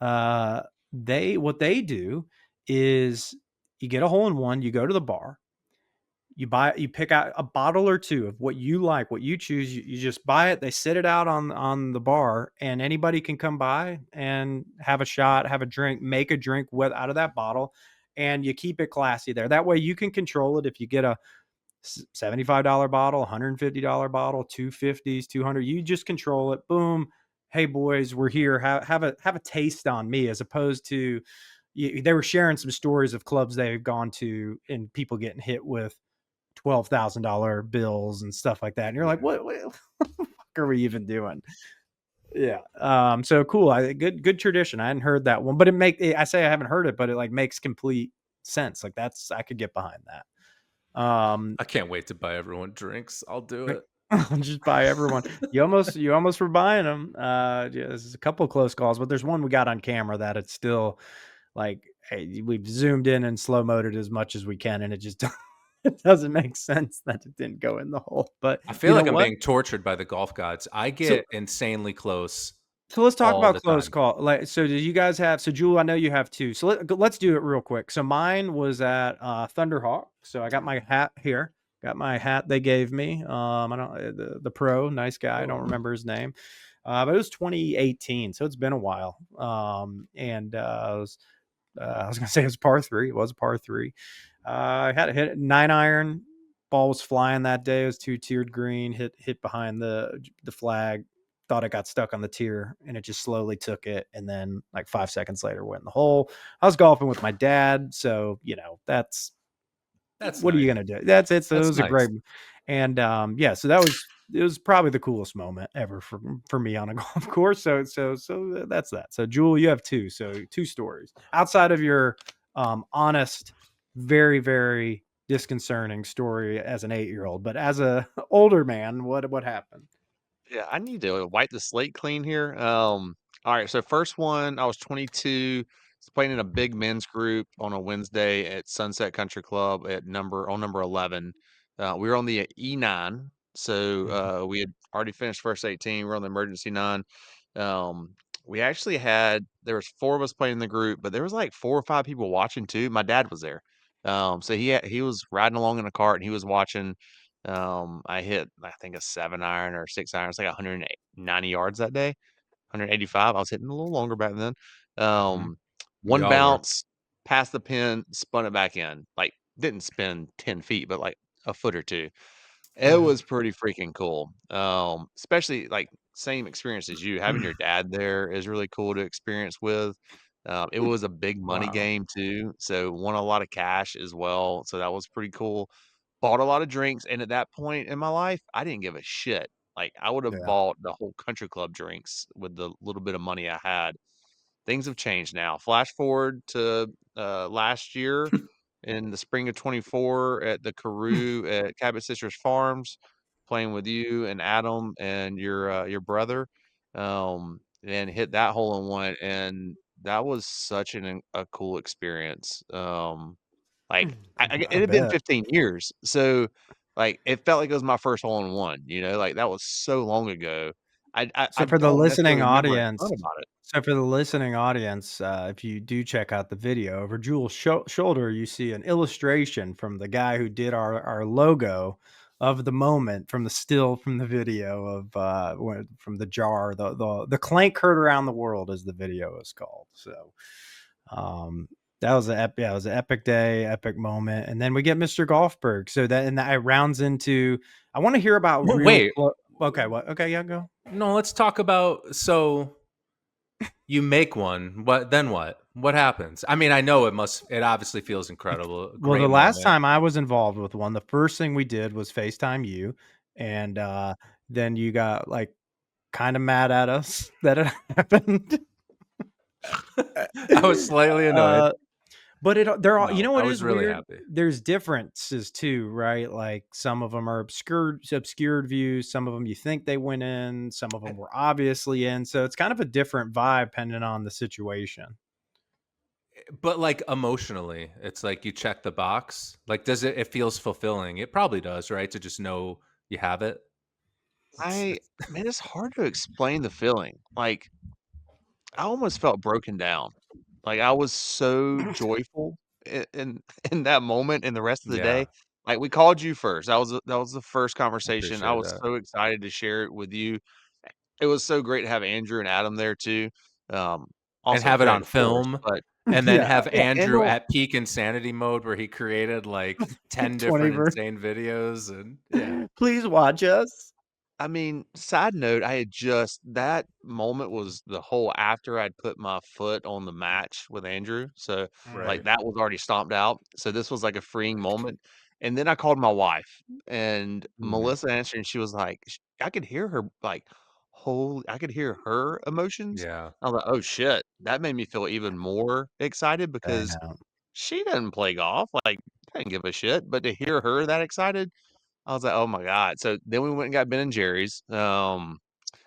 [SPEAKER 2] what they do is you get a hole in one, you go to the bar, you pick out a bottle or two of what you like, what you choose. You just buy it. They sit it out on the bar, and anybody can come by and have a shot, have a drink, make a drink with out of that bottle, and you keep it classy there. That way, you can control it. If you get a $75 bottle, $150 bottle, 250s, 200, you just control it. Boom. Hey boys, we're here. Have a taste on me, as opposed to they were sharing some stories of clubs they've gone to and people getting hit with $12,000 bills and stuff like that. And you're like, what the fuck are we even doing? Yeah. So cool. Good tradition. I hadn't heard that one, but I say I haven't heard it, but it like makes complete sense. Like I could get behind that.
[SPEAKER 1] I can't wait to buy everyone drinks. I'll do it.
[SPEAKER 2] Just buy everyone. You almost were buying them. Yeah, there's a couple of close calls, but there's one we got on camera that it's still like, hey, we've zoomed in and slow moded as much as we can, and it just it doesn't make sense that it didn't go in the hole. But
[SPEAKER 1] I
[SPEAKER 2] you
[SPEAKER 1] feel
[SPEAKER 2] know
[SPEAKER 1] like I'm
[SPEAKER 2] what?
[SPEAKER 1] being tortured by the golf gods. I
[SPEAKER 2] So
[SPEAKER 1] get insanely close
[SPEAKER 2] so let's talk
[SPEAKER 1] all
[SPEAKER 2] about
[SPEAKER 1] the
[SPEAKER 2] close
[SPEAKER 1] time.
[SPEAKER 2] call. Like, so do you guys have? So Jule, I know you have two. So let's do it real quick. So mine was at Thunderhawk. So I got my hat here. Got my hat they gave me. I don't the pro, nice guy. I don't
[SPEAKER 1] Oh.
[SPEAKER 2] remember his name. But it was 2018, so it's been a while. And I was gonna say it was par three. It was a par three. I had a hit 9-iron. Ball was flying that day. It was 2-tiered green. Hit behind the flag. Thought it got stuck on the tier, and it just slowly took it. And then like 5 seconds later, went in the hole. I was golfing with my dad, so that's
[SPEAKER 1] That's
[SPEAKER 2] what are
[SPEAKER 1] nice.
[SPEAKER 2] you gonna do? That's it. So it
[SPEAKER 1] That's
[SPEAKER 2] was a
[SPEAKER 1] nice.
[SPEAKER 2] great, and yeah. So it was probably the coolest moment ever for me on a golf course. So that's that. So Jewel, you have two. So two stories outside of your honest, very very disconcerting story as an 8-year-old, but as a older man, what happened?
[SPEAKER 4] Yeah, I need to wipe the slate clean here. All right, so first one, I was 22, was playing in a big men's group on a Wednesday at Sunset Country Club at number 11. We were on the E9, so
[SPEAKER 2] Mhm.
[SPEAKER 4] we had already finished first 18. We are on the emergency 9. Um, we actually had there was 4 of us playing in the group, but there was like 4 or 5 people watching too. My dad was there. So he was riding along in a cart and he was watching. I hit, I think, a 7 iron or 6 iron. It's like 190 yards that day, 185. I was hitting a little longer back then.
[SPEAKER 1] Mhm.
[SPEAKER 4] Um,
[SPEAKER 1] We
[SPEAKER 4] one
[SPEAKER 1] all were.
[SPEAKER 4] bounce, past the pin, spun it back in. Like, didn't spin 10 feet, but like a foot or two. It
[SPEAKER 2] Mhm.
[SPEAKER 4] was pretty freaking cool. Especially like same experience as you. Having your dad there is really cool to experience with. It was a big money
[SPEAKER 2] Wow.
[SPEAKER 4] game too, so won a lot of cash as well. So that was pretty cool. Bought a lot of drinks, and at that point in my life, I didn't give a shit. Like I would have
[SPEAKER 2] Yeah.
[SPEAKER 4] bought the whole country club drinks with the little bit of money I had. Things have changed now. Flash forward to last year in the spring of 24 at the Carew at Cabot Sisters Farms, playing with you and Adam and your brother, and hit that hole in one, and that was such a cool experience. Like
[SPEAKER 2] I
[SPEAKER 4] it had been
[SPEAKER 2] bet.
[SPEAKER 4] 15 years, so like it felt like it was my first hole in one. Like that was so long ago. I
[SPEAKER 2] So for the
[SPEAKER 4] don't
[SPEAKER 2] listening
[SPEAKER 4] necessarily remember a
[SPEAKER 2] audience
[SPEAKER 4] ton about it.
[SPEAKER 2] if you do check out the video, over Jule's shoulder, you see an illustration from the guy who did our logo of the moment from the still from the video of from the jar. The clank heard around the world, as the video is called. So that was it was an epic day, epic moment. And then we get Mr. Golfberg. So that it rounds into, I want to hear about
[SPEAKER 1] Well,
[SPEAKER 2] real
[SPEAKER 1] wait.
[SPEAKER 2] okay, what? Okay, yeah, go.
[SPEAKER 1] No, let's talk about, so you make one. What then what? What happens? I mean, I know it obviously feels incredible.
[SPEAKER 2] Well, the
[SPEAKER 1] Great
[SPEAKER 2] last
[SPEAKER 1] moment.
[SPEAKER 2] time I was involved with one, the first thing we did was FaceTime you, and then you got like kind of mad at us that it happened.
[SPEAKER 1] I was slightly annoyed.
[SPEAKER 2] uh, but they're all, you
[SPEAKER 1] No,
[SPEAKER 2] know
[SPEAKER 1] I
[SPEAKER 2] what
[SPEAKER 1] was
[SPEAKER 2] is
[SPEAKER 1] really
[SPEAKER 2] weird?
[SPEAKER 1] happy.
[SPEAKER 2] There's differences too, right? Like some of them are obscured views. Some of them you think they went in. Some of them were obviously in. So it's kind of a different vibe depending on the situation.
[SPEAKER 1] But like emotionally, it's like you check the box. Like, does it feels fulfilling? It probably does, right? To just know you have it.
[SPEAKER 4] I
[SPEAKER 1] It's
[SPEAKER 4] Man, it's hard to explain the feeling. Like I almost felt broken down. Like I was so joyful in in that moment and the rest of the
[SPEAKER 1] yeah,
[SPEAKER 4] day. Like we called you first. That was the first
[SPEAKER 1] I
[SPEAKER 4] conversation. I
[SPEAKER 1] appreciate
[SPEAKER 4] was
[SPEAKER 1] that.
[SPEAKER 4] so excited to share it with you. It was so great to have Andrew and Adam there too. Um,
[SPEAKER 1] And
[SPEAKER 4] Also
[SPEAKER 1] have it
[SPEAKER 4] Craig,
[SPEAKER 1] on
[SPEAKER 4] of course,
[SPEAKER 1] film,
[SPEAKER 4] but
[SPEAKER 1] and then
[SPEAKER 2] Yeah,
[SPEAKER 1] have
[SPEAKER 4] yeah, and
[SPEAKER 1] Andrew at peak insanity mode where he created like 10
[SPEAKER 2] 20
[SPEAKER 1] different
[SPEAKER 2] verse.
[SPEAKER 1] insane videos, and yeah.
[SPEAKER 2] Please watch us.
[SPEAKER 4] I mean, side note, I had just that moment was the whole after I'd put my foot on the match with Andrew. So, like,
[SPEAKER 1] Right.
[SPEAKER 4] that was already stomped out. So this was like a freeing moment. And then I called my wife and
[SPEAKER 1] Mhm.
[SPEAKER 4] Melissa answered, and she was like, I could hear her like whole I could hear her emotions.
[SPEAKER 1] Yeah.
[SPEAKER 4] I was like, oh shit. That made me feel even more excited
[SPEAKER 2] I
[SPEAKER 4] because
[SPEAKER 2] know.
[SPEAKER 4] she doesn't play golf. Like, doesn't give a shit. But to hear her that excited, I was like, "Oh my god." So then we went and got Ben& and Jerry's,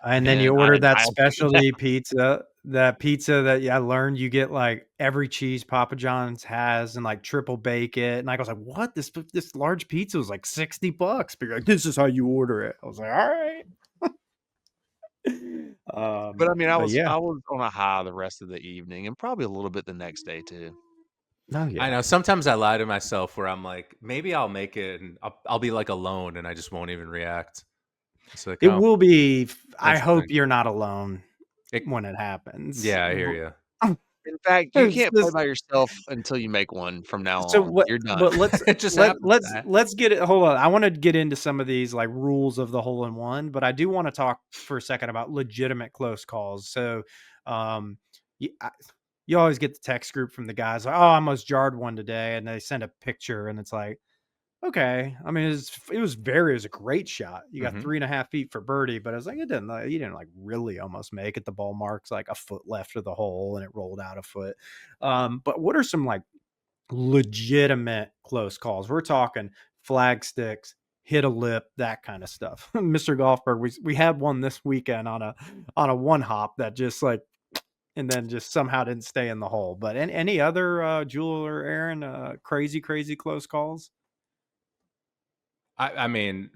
[SPEAKER 2] And then you
[SPEAKER 4] and
[SPEAKER 2] ordered that
[SPEAKER 4] I
[SPEAKER 2] specialty pizza, that pizza that I learned you get like every cheese Papa John's has and like triple bake it. And like, I was like, what? This large pizza was like $60. But you're like, this is how you order it. I was like, all right.
[SPEAKER 4] but I mean,
[SPEAKER 2] But yeah.
[SPEAKER 4] I was on a high the rest of the evening and probably a little bit the next day too.
[SPEAKER 2] Oh
[SPEAKER 1] I
[SPEAKER 2] yeah.
[SPEAKER 1] know. Sometimes I lie to myself where I'm like, maybe I'll make it and I'll be like alone and I just won't even react. It's like,
[SPEAKER 2] It
[SPEAKER 1] oh,
[SPEAKER 2] will be, I hope
[SPEAKER 1] interesting.
[SPEAKER 2] you're not alone
[SPEAKER 1] It,
[SPEAKER 2] when it happens.
[SPEAKER 1] yeah, I hear you.
[SPEAKER 4] In fact, you
[SPEAKER 2] It's
[SPEAKER 4] can't play
[SPEAKER 2] just
[SPEAKER 4] by yourself until you make one from now
[SPEAKER 2] so
[SPEAKER 4] on.
[SPEAKER 2] what
[SPEAKER 4] You're done.
[SPEAKER 2] but let's
[SPEAKER 1] It just happens.
[SPEAKER 2] let's get it. Hold on. I want to get into some of these like rules of the hole in one, but I do want to talk for a second about legitimate close calls. So um you, you always get the text group from the guys like, oh, I almost jarred one today, and they send a picture and it's like, okay. I mean, it was a great shot. You got
[SPEAKER 1] Hmm.
[SPEAKER 2] 3.5 feet for birdie, but I was like, you didn't like really almost make it. The ball marks like a foot left of the hole and it rolled out a foot. But what are some like legitimate close calls? We're talking flag sticks, hit a lip, that kind of stuff. Mr. Golfberg, we had one this weekend on a one hop that just like, and then just somehow didn't stay in the hole. But any other Jule or Aaron crazy close calls?
[SPEAKER 1] I mean,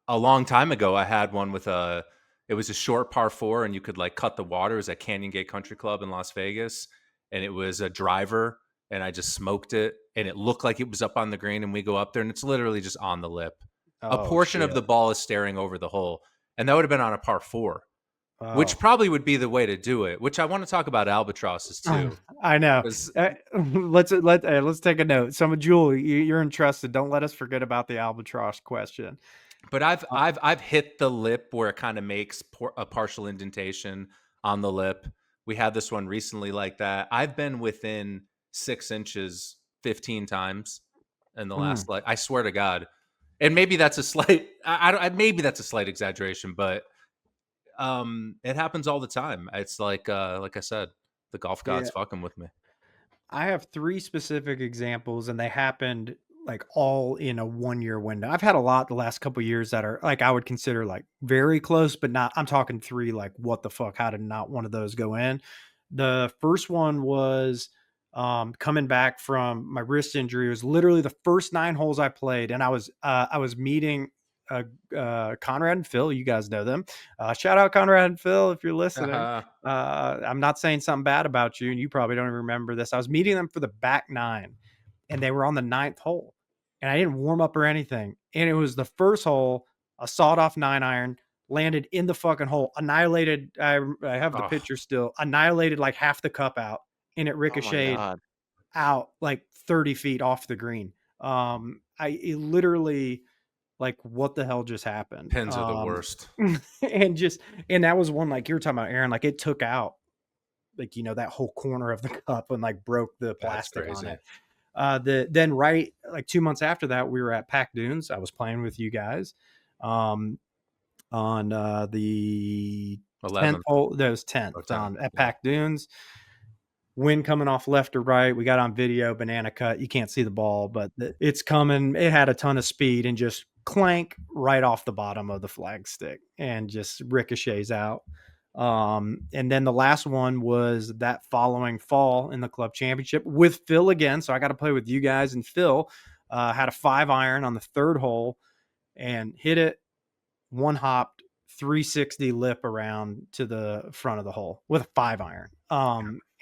[SPEAKER 1] a long time ago, I had one with it was a short par 4, and you could like cut the water. It was at Canyon Gate Country Club in Las Vegas, and it was a driver, and I just smoked it, and it looked like it was up on the green, and we go up there, and it's literally just on the lip. A
[SPEAKER 2] Oh
[SPEAKER 1] portion of
[SPEAKER 2] shit.
[SPEAKER 1] the ball is staring over the hole, and that would have been on a par 4, which
[SPEAKER 2] Oh.
[SPEAKER 1] probably would be the way to do it. Which I want to talk about albatrosses too.
[SPEAKER 2] I know.
[SPEAKER 1] 'Cause-
[SPEAKER 2] Let's take a note. Some of Jule, you're entrusted. Don't let us forget about the albatross question.
[SPEAKER 1] But I've hit the lip where it kind of makes a partial indentation on the lip. We had this one recently like that. I've been within 6 inches 15 times in the last, like, I swear to God. And maybe that's a slight, maybe that's a slight exaggeration, but it happens all the time. It's like I said, the golf gods fucking with me.
[SPEAKER 2] I have 3 specific examples, and they happened like all in a 1-year window. I've had a lot the last couple years that are like I would consider like very close, but not. I'm talking 3 like what the fuck? How did not one of those go in? The first one was coming back from my wrist injury. It was literally the first 9 holes I played, and I was meeting Conrad and Phil. You guys know them. Shout out Conrad and Phil if you're listening. I'm not saying something bad about you, and you probably don't even remember this. I was meeting them for the back 9, and they were on the 9th hole, and I didn't warm up or anything. And it was the first hole, a sawed off 9-iron, landed in the fucking hole, annihilated. I have the picture still, annihilated like half the cup out, and it ricocheted out like 30 feet off the green. It literally, like, what the hell just happened?
[SPEAKER 1] Pins are the worst.
[SPEAKER 2] and that was one, like you were talking about, Aaron, like it took out like, that whole corner of the cup and like broke the plastic on it. Then right, like 2 months after that, we were at Pack Dunes. I was playing with you guys on the 10th hole. That was 10th at Pack Dunes. Wind coming off left or right. We got on video, banana cut. You can't see the ball, but it's coming. It had a ton of speed and just clank right off the bottom of the flag stick and just ricochets out. And then the last one was that following fall in the club championship with Phil again. So I got to play with you guys, and Phil had a 5-iron on the 3rd hole and hit it, one hopped 360 lip around to the front of the hole with a 5-iron.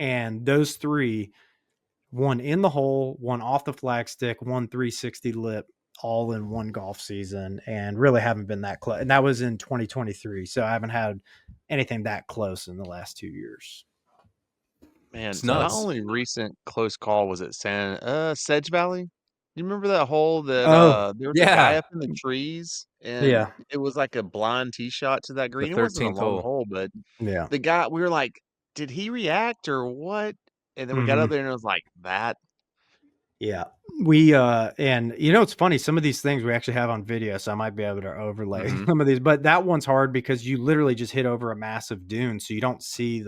[SPEAKER 2] And those 3, one in the hole, one off the flag stick, one 360 lip, all in one golf season, and really haven't been that close. And that was in 2023. So I haven't had anything that close in the last 2 years.
[SPEAKER 4] Man,
[SPEAKER 1] It's
[SPEAKER 4] so my
[SPEAKER 1] nuts.
[SPEAKER 4] only recent close call was at Sedge Valley. You remember that hole that there was a guy up in the trees, and it was like a blind tee shot to that green. It wasn't a
[SPEAKER 1] 13th
[SPEAKER 4] long
[SPEAKER 1] hole.
[SPEAKER 4] hole, but
[SPEAKER 2] Yeah.
[SPEAKER 4] the guy, we were like, did he react or what? And then we got up there and it was like that.
[SPEAKER 2] Yeah. We and it's funny, some of these things we actually have on video, so I might be able to overlay some of these, but that one's hard because you literally just hit over a massive dune, so you don't see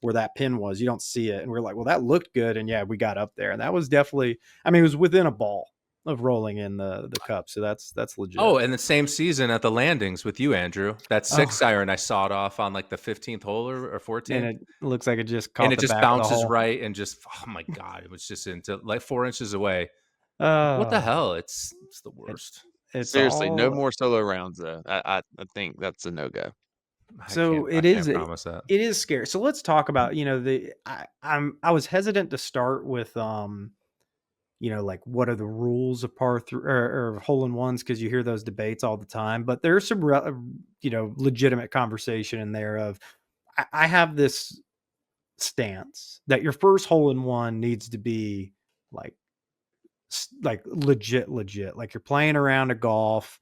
[SPEAKER 2] where that pin was. You don't see it. And we're like, well, that looked good. And yeah, we got up there, and that was definitely, it was within a ball of rolling in the cup. So that's legit.
[SPEAKER 1] Oh, and the same season at the landings with you, Andrew, that 6-iron I sawed off on like the 15th hole or 14th.
[SPEAKER 2] And it looks like it just caught
[SPEAKER 1] and it
[SPEAKER 2] the
[SPEAKER 1] just
[SPEAKER 2] back of the
[SPEAKER 1] bounces
[SPEAKER 2] hole.
[SPEAKER 1] right and just, oh my God, it was just into like 4 inches away. What the hell? It's the worst.
[SPEAKER 2] It's
[SPEAKER 4] Seriously, no more solo rounds though. I think that's a no-go.
[SPEAKER 2] So
[SPEAKER 1] I can't promise that.
[SPEAKER 2] It is scary. So let's talk about, I was hesitant to start with, like what are the rules of par 3 or hole in ones, because you hear those debates all the time. But there's some, legitimate conversation in there of, I have this stance that your first hole in one needs to be like legit. Like you're playing around a golf.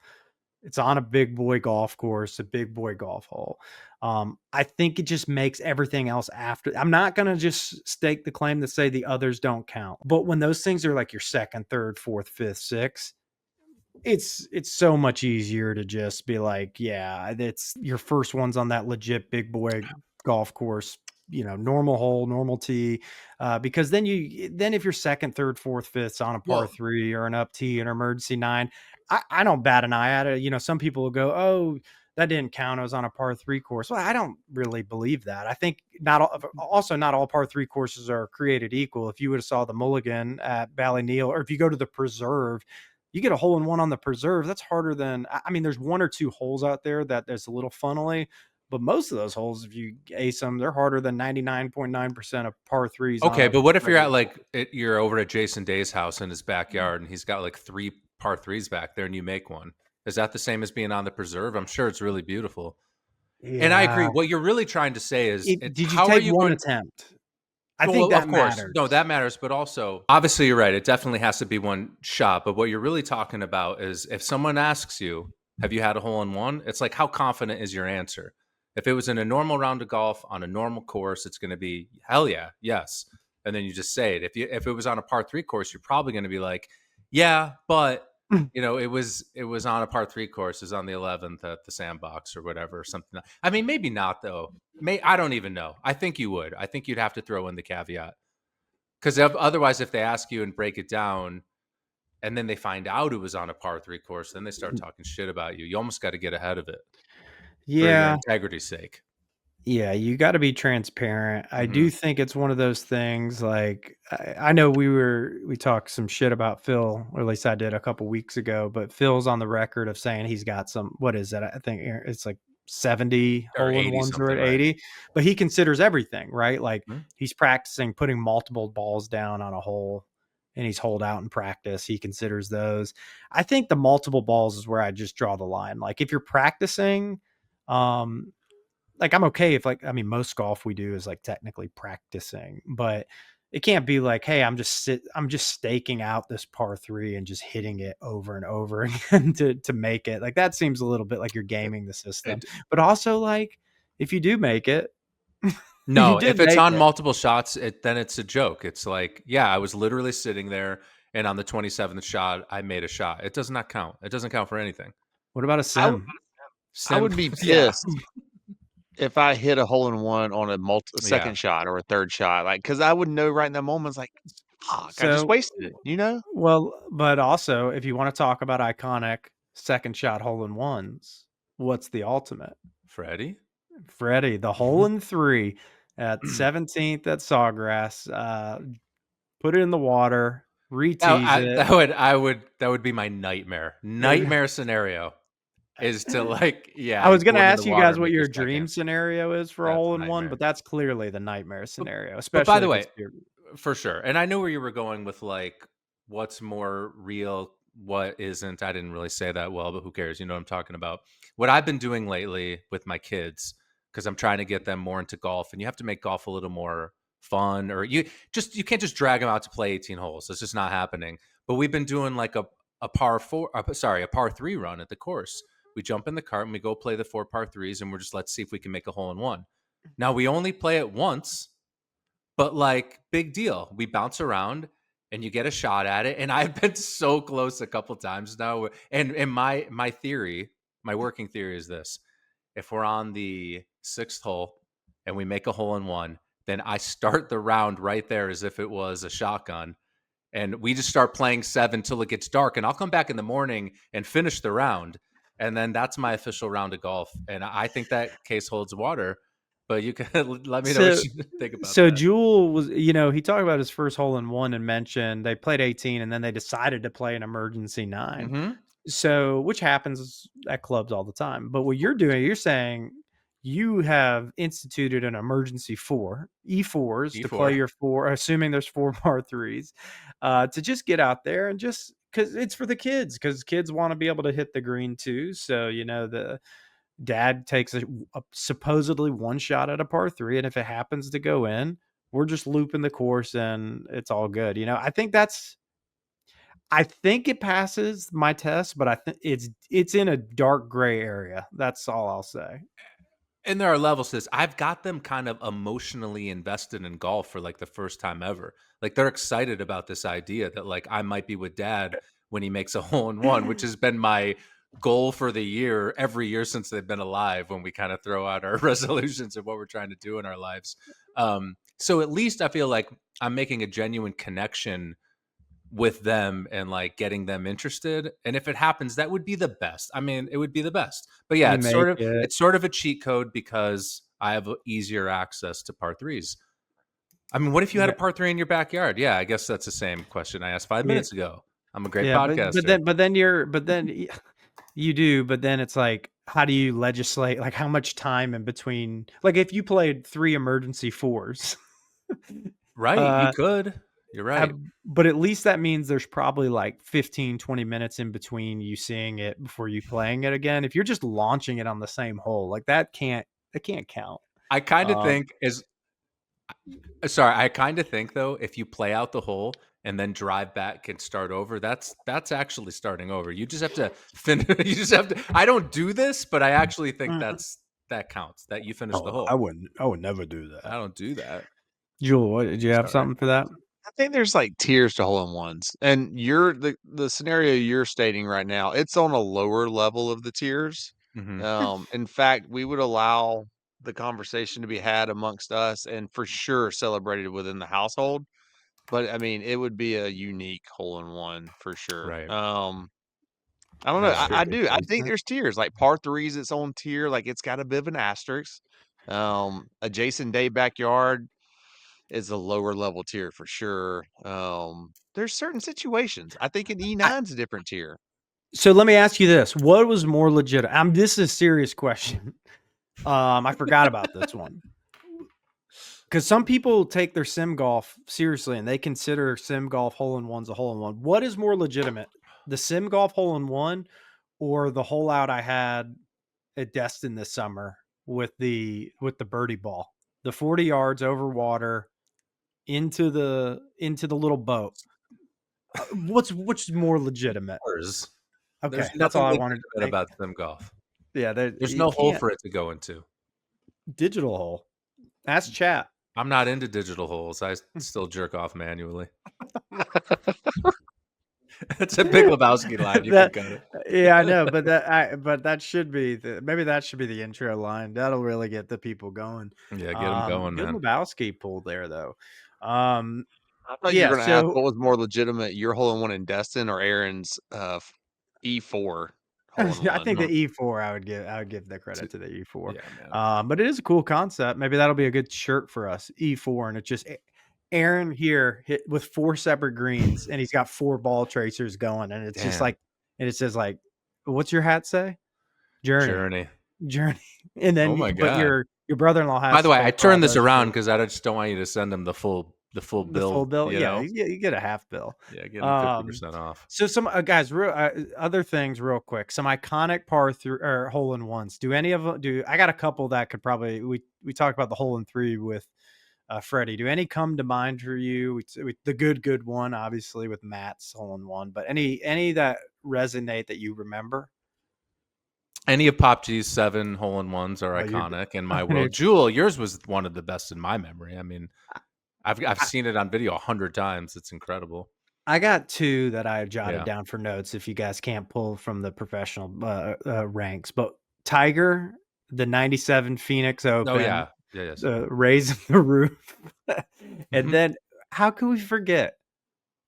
[SPEAKER 2] It's on a big boy golf course, a big boy golf hole. I think it just makes everything else after. I'm not going to just stake the claim to say the others don't count. But when those things are like your 2nd, 3rd, 4th, 5th, 6th, it's so much easier to just be like, yeah, it's your first one's on that legit big boy golf course, normal hole, normal tee, because then if you're 2nd, 3rd, 4th, 5th on a par 3 or an up tee, an emergency 9, I don't bat an eye at it. You know, some people will go, "Oh, that didn't count. It was on a par 3 course." Well, I don't really believe that. I think not all par 3 courses are created equal. If you would have saw the Mulligan at Ballyneal, or if you go to the Preserve, you get a hole in one on the Preserve. That's harder than, I mean, there's one or two holes out there that there's a little funnily, but most of those holes, if you ace them, they're harder than 99.9% of par 3s on
[SPEAKER 1] Okay,
[SPEAKER 2] a
[SPEAKER 1] but what if you're at
[SPEAKER 2] regular.
[SPEAKER 1] you're over at Jason Day's house in his backyard and he's got like 3 par 3s back there and you make one? Is that the same as being on the preserve? I'm sure it's really beautiful. And I agree.
[SPEAKER 2] Yeah.
[SPEAKER 1] What you're really trying to say is
[SPEAKER 2] Did you
[SPEAKER 1] how are
[SPEAKER 2] take
[SPEAKER 1] you
[SPEAKER 2] one
[SPEAKER 1] going.
[SPEAKER 2] attempt? I think
[SPEAKER 1] Well, of
[SPEAKER 2] that
[SPEAKER 1] course. No,
[SPEAKER 2] matters.
[SPEAKER 1] that matters, but also obviously you're right. It definitely has to be one shot, but what you're really talking about is if someone asks you, "Have you had a hole in one?" It's like how confident is your answer? If it was in a normal round of golf on a normal course, it's going to be hell yeah, yes. And then you just say it. If it was on a par 3 course, you're probably going to be like, "Yeah, but it was on a par 3 course. It was on the 11th at the Sandbox or whatever, or something. I mean, maybe not though. I don't even know. I think you would. I think you'd have to throw in the caveat because otherwise, if they ask you and break it down, and then they find out it was on a par 3 course, then they start talking shit about you. You almost got to get ahead of it for your
[SPEAKER 2] Yeah.
[SPEAKER 1] integrity's sake.
[SPEAKER 2] Yeah, you gotta be transparent. I
[SPEAKER 1] Hmm.
[SPEAKER 2] do think it's one of those things, like, I know we talked some shit about Phil, or at least I did a couple weeks ago, but Phil's on the record of saying he's got some, what is it? I think it's like 70
[SPEAKER 1] Or
[SPEAKER 2] hole in
[SPEAKER 1] 80
[SPEAKER 2] ones or
[SPEAKER 1] something,
[SPEAKER 2] at
[SPEAKER 1] right?
[SPEAKER 2] 80, but he considers everything, right? Like,
[SPEAKER 1] Mhm.
[SPEAKER 2] he's practicing putting multiple balls down on a hole, and he's holed out in practice. He considers those. I think the multiple balls is where I just draw the line. Like, if you're practicing, um like, I'm okay if, like, I mean, most golf we do is like technically practicing, but it can't be like, hey, I'm just staking out this par 3 and just hitting it over and over again to make it. Like, that seems a little bit like you're gaming the system.
[SPEAKER 1] It,
[SPEAKER 2] But also, like, if you do make it, you
[SPEAKER 1] no,
[SPEAKER 2] did
[SPEAKER 1] if it's
[SPEAKER 2] make
[SPEAKER 1] on
[SPEAKER 2] it.
[SPEAKER 1] multiple shots, then it's a joke. It's like, yeah, I was literally sitting there, and on the 27th shot, I made a shot. It does not count. It doesn't count for anything.
[SPEAKER 2] What about a
[SPEAKER 4] I w-
[SPEAKER 2] sim?
[SPEAKER 4] I
[SPEAKER 1] Sim,
[SPEAKER 4] would be
[SPEAKER 1] yeah,
[SPEAKER 4] pissed if I hit a hole in one on a
[SPEAKER 1] yeah.
[SPEAKER 4] second shot or a third shot, like, because I would know right in that moment, it's like, fuck, I just
[SPEAKER 2] So,
[SPEAKER 4] wasted it, you know?
[SPEAKER 2] well, but also, if you want to talk about iconic second shot hole in ones, what's the ultimate?
[SPEAKER 1] Freddie.
[SPEAKER 2] Freddie, the hole in 3 at 17th at Sawgrass, put it in the water, re-tease it.
[SPEAKER 1] That would be my nightmare scenario is to like,
[SPEAKER 2] I
[SPEAKER 1] yeah,
[SPEAKER 2] was gonna
[SPEAKER 1] go into the
[SPEAKER 2] ask you
[SPEAKER 1] water
[SPEAKER 2] guys
[SPEAKER 1] and
[SPEAKER 2] what
[SPEAKER 1] make your
[SPEAKER 2] your dream
[SPEAKER 1] second.
[SPEAKER 2] scenario is for a
[SPEAKER 1] That's
[SPEAKER 2] hole
[SPEAKER 1] a
[SPEAKER 2] in one, but
[SPEAKER 1] nightmare.
[SPEAKER 2] that's clearly the nightmare
[SPEAKER 1] But
[SPEAKER 2] scenario,
[SPEAKER 1] by
[SPEAKER 2] especially
[SPEAKER 1] the
[SPEAKER 2] if
[SPEAKER 1] way,
[SPEAKER 2] it's your.
[SPEAKER 1] for sure. And I know where you were going with like what's more real, what isn't. I didn't really say that well, but who cares? You know what I'm talking about. What I've been doing lately with my kids, because I'm trying to get them more into golf, and you have to make golf a little more fun, or you can't just drag them out to play 18 holes. It's just not happening. But we've been doing like a par 3 run at the course. We jump in the cart and we go play the 4 par 3s, and we're just let's see if we can make a hole in one. Now we only play it once, but like big deal. We bounce around and you get a shot at it. And I've been so close a couple times now. And my theory, my working theory is this. If we're on the 6th hole and we make a hole in one, then I start the round right there as if it was a shotgun. And we just start playing 7 till it gets dark. And I'll come back in the morning and finish the round. And then that's my official round of golf. And I think that case holds water. But you can let me know what
[SPEAKER 2] So
[SPEAKER 1] you think about
[SPEAKER 2] so
[SPEAKER 1] that.
[SPEAKER 2] Jule was, he talked about his first hole in one and mentioned they played 18 and then they decided to play an emergency 9.
[SPEAKER 1] Mhm.
[SPEAKER 2] So, which happens at clubs all the time. But what you're doing, you're saying you have instituted an emergency 4, E4s to play
[SPEAKER 1] E4.
[SPEAKER 2] your 4, assuming there's 4 par 3s, to just get out there and just because it's for the kids, because kids want to be able to hit the green too. So, the dad takes a supposedly one shot at a par 3. And if it happens to go in, we're just looping the course and it's all good. I think it passes my test, but I think it's in a dark gray area. That's all I'll say.
[SPEAKER 1] And there are levels to this. I've got them kind of emotionally invested in golf for like the first time ever. Like they're excited about this idea that like I might be with dad when he makes a hole in one, which has been my goal for the year every year since they've been alive when we kind of throw out our resolutions of what we're trying to do in our lives. So at least I feel like I'm making a genuine connection with them and like getting them interested. And if it happens, that would be the best. I mean, it would be the best. But yeah,
[SPEAKER 2] You make it.
[SPEAKER 1] it's sort of a cheat code because I have easier access to par threes. I mean, what if you had a
[SPEAKER 2] Yeah.
[SPEAKER 1] par three in your backyard? Yeah, I guess that's the same question I asked 5
[SPEAKER 2] Yeah.
[SPEAKER 1] minutes ago. I'm a great
[SPEAKER 2] Yeah,
[SPEAKER 1] podcaster.
[SPEAKER 2] but then you do, but then it's like, how do you legislate? Like, how much time in between? Like, if you played 3 emergency fours,
[SPEAKER 1] Right, you could. You're right.
[SPEAKER 2] but at least that means there's probably like 15, 20 minutes in between you seeing it before you playing it again. If you're just launching it on the same hole, like that can't count.
[SPEAKER 1] I kind of
[SPEAKER 2] Um,
[SPEAKER 1] think is sorry, I kind of think though, if you play out the hole and then drive back and start over, that's actually starting over. You just have to finish. You just have to. I don't do this, but I actually think that counts. That you finish the hole.
[SPEAKER 2] I would never do
[SPEAKER 1] I don't do that.
[SPEAKER 2] Jule, what did you have
[SPEAKER 1] Sorry.
[SPEAKER 2] something for that?
[SPEAKER 4] I think there's like tiers to hole-in-ones, and you're the scenario you're stating right now, it's on a lower level of the tiers.
[SPEAKER 1] Mhm.
[SPEAKER 4] In fact, we would allow the conversation to be had amongst us and for sure celebrated within the household. But I mean, it would be a unique hole-in-one for sure.
[SPEAKER 1] Right.
[SPEAKER 4] I don't know.
[SPEAKER 1] Yeah.
[SPEAKER 4] I do. I think there's tiers. Like par three's its own tier. Like it's got a bit of an asterisk. Adjacent day backyard is a lower level tier for sure. There's certain situations. I think an E9's a different tier.
[SPEAKER 2] So let me ask you this: what was more legit? This is a serious question. I forgot about this one because some people take their sim golf seriously and they consider sim golf hole-in-ones a hole-in-one. What is more legitimate, the sim golf hole-in-one or the hole out I had at Destin this summer with the birdie ball, the 40 yards over water into the little boat? Which is more legitimate?
[SPEAKER 1] Yours.
[SPEAKER 2] Okay,
[SPEAKER 1] There's
[SPEAKER 2] that's all I
[SPEAKER 1] nothing
[SPEAKER 2] wanted to
[SPEAKER 1] legitimate
[SPEAKER 2] think.
[SPEAKER 1] about sim golf.
[SPEAKER 2] Yeah,
[SPEAKER 1] There's
[SPEAKER 2] you
[SPEAKER 1] no hole
[SPEAKER 2] can't.
[SPEAKER 1] for it to go into.
[SPEAKER 2] Digital hole. Ask chat.
[SPEAKER 1] I'm not into digital holes. I still jerk off manually. It's a Big Lebowski line. You can cut it.
[SPEAKER 2] Yeah, I know, but that should be maybe that should be the intro line. That'll really get the people going.
[SPEAKER 1] Yeah, get them going,
[SPEAKER 2] Good
[SPEAKER 1] man.
[SPEAKER 2] Lebowski pulled there though.
[SPEAKER 4] I thought you
[SPEAKER 2] Yeah,
[SPEAKER 4] were going to ask
[SPEAKER 2] so
[SPEAKER 4] what was more legitimate, your hole-in-one in Destin or Aaron's E4
[SPEAKER 2] I
[SPEAKER 4] hole-in-one.
[SPEAKER 2] think the E4 I would give the credit to the E4.
[SPEAKER 1] Yeah, man.
[SPEAKER 2] But it is a cool concept. Maybe that'll be a good shirt for us. E4, and it's just Aaron here hit with 4 separate greens, and he's got 4 ball tracers going, and it's just
[SPEAKER 1] Damn.
[SPEAKER 2] like, and it says like, what's your hat say? Journey. And then
[SPEAKER 1] Oh my
[SPEAKER 2] but
[SPEAKER 1] God.
[SPEAKER 2] your brother-in-law has
[SPEAKER 1] By the way, I
[SPEAKER 2] to pay for all
[SPEAKER 1] turned this
[SPEAKER 2] those
[SPEAKER 1] around
[SPEAKER 2] shirts.
[SPEAKER 1] because I just don't want you to send them the full
[SPEAKER 2] The
[SPEAKER 1] bill.
[SPEAKER 2] full bill.
[SPEAKER 1] You
[SPEAKER 2] Yeah,
[SPEAKER 1] know?
[SPEAKER 2] you get a half bill.
[SPEAKER 1] Yeah, get them 50% off.
[SPEAKER 2] So some guys, real other things, real quick. Some iconic par three or hole in ones. Do any of them? I got a couple that could probably. We talked about the hole in three with Freddie. Do any come to mind for you? The good one, obviously, with Matt's hole in one. But any that resonate that you remember?
[SPEAKER 1] Any of Pop G's 7 hole in ones are iconic in my world. Jule, yours was one of the best in my memory. I mean, I've seen it on video 100 times. It's incredible.
[SPEAKER 2] I got 2 that I jotted down for notes if you guys can't pull from the professional ranks. But Tiger, the 97 Phoenix Open.
[SPEAKER 1] Oh, yeah. Yes.
[SPEAKER 2] Raising the roof. And then how could we forget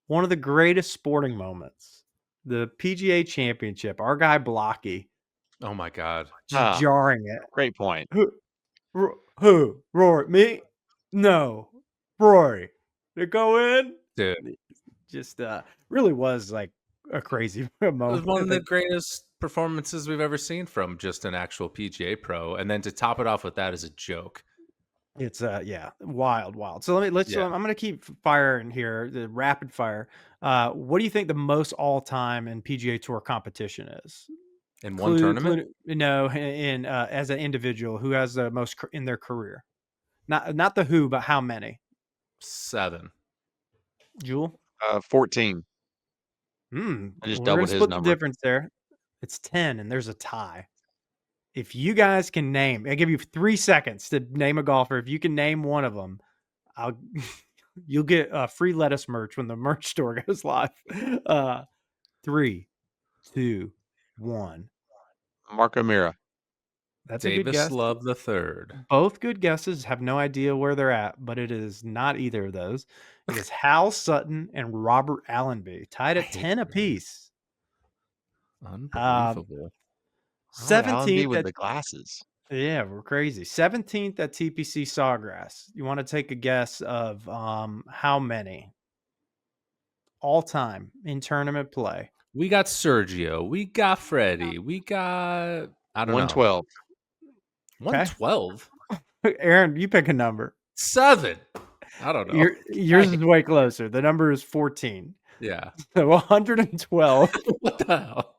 [SPEAKER 2] one of the greatest sporting moments? The PGA Championship. Our guy Blocky.
[SPEAKER 1] Oh, my God.
[SPEAKER 2] Just jarring it.
[SPEAKER 4] Great point.
[SPEAKER 2] Who? Rory? Me? No. Rory. To go in?
[SPEAKER 1] Dude.
[SPEAKER 2] Just really was like a crazy moment.
[SPEAKER 1] It was one of the greatest performances we've ever seen from just an actual PGA pro. And then to top it off with that is a joke.
[SPEAKER 2] It's wild. So I'm gonna keep firing here, the rapid fire. What do you think the most all time in PGA Tour competition is?
[SPEAKER 1] In one tournament?
[SPEAKER 2] No, in as an individual, who has the most in their career? Not the who, but how many?
[SPEAKER 1] 7.
[SPEAKER 2] Jule?
[SPEAKER 4] 14.
[SPEAKER 2] I
[SPEAKER 4] just doubled his
[SPEAKER 2] split
[SPEAKER 4] number.
[SPEAKER 2] the difference there. It's 10, and there's a tie. If you guys can name, I give you 3 seconds to name a golfer. If you can name one of them, you'll get free lettuce merch when the merch store goes live. 3, 2, 1.
[SPEAKER 4] Marco Mira.
[SPEAKER 2] That's a good
[SPEAKER 1] Davis
[SPEAKER 2] guess.
[SPEAKER 1] Love the third.
[SPEAKER 2] Both good guesses. Have no idea where they're at, but it is not either of those. It is Hal Sutton and Robert Allenby, tied
[SPEAKER 1] I
[SPEAKER 2] at
[SPEAKER 1] hate
[SPEAKER 2] 10
[SPEAKER 1] that name.
[SPEAKER 2] apiece.
[SPEAKER 1] Unbelievable.
[SPEAKER 4] Robert Allenby
[SPEAKER 2] 17th
[SPEAKER 4] with
[SPEAKER 2] at
[SPEAKER 4] the glasses.
[SPEAKER 2] yeah, we're crazy. 17th at TPC Sawgrass. You want to take a guess of how many all time in tournament play?
[SPEAKER 1] We got Sergio. We got Freddie. We got I don't know.
[SPEAKER 4] 112.
[SPEAKER 1] 112?
[SPEAKER 2] Aaron, you pick a number.
[SPEAKER 1] 7. I don't know.
[SPEAKER 2] Yours is way closer. The number is 14.
[SPEAKER 1] Yeah.
[SPEAKER 2] So 112
[SPEAKER 1] What the hell?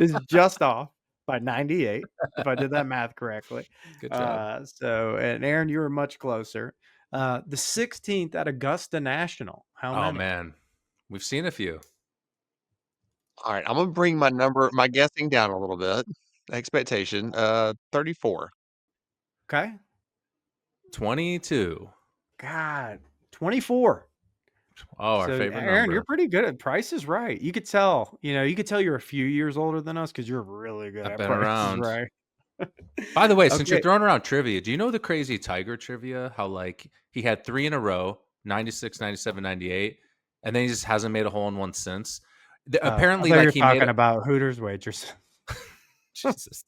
[SPEAKER 2] is just off by 98, if I did that math correctly.
[SPEAKER 1] Good job.
[SPEAKER 2] And Aaron, you were much closer. The 16th at Augusta National. How
[SPEAKER 1] Oh
[SPEAKER 2] many?
[SPEAKER 1] man. We've seen a few.
[SPEAKER 4] All right, I'm gonna bring my guessing down a little bit. Expectation, 34.
[SPEAKER 2] Okay.
[SPEAKER 1] 22.
[SPEAKER 2] God, 24.
[SPEAKER 1] Oh, our
[SPEAKER 2] So
[SPEAKER 1] favorite
[SPEAKER 2] Aaron,
[SPEAKER 1] number.
[SPEAKER 2] you're pretty good at Price is Right. You could tell, you're a few years older than us because you're really good
[SPEAKER 1] I've
[SPEAKER 2] at
[SPEAKER 1] been
[SPEAKER 2] Price
[SPEAKER 1] around.
[SPEAKER 2] is Right.
[SPEAKER 1] By the way, since you're
[SPEAKER 2] Okay.
[SPEAKER 1] throwing around trivia, do you know the crazy Tiger trivia? How like he had 3 in a row, 96, 97, 98, and then he just hasn't made a hole in one since. Apparently,
[SPEAKER 2] I thought
[SPEAKER 1] like
[SPEAKER 2] you're
[SPEAKER 1] he made
[SPEAKER 2] talking about Hooters wagers.
[SPEAKER 1] Jesus.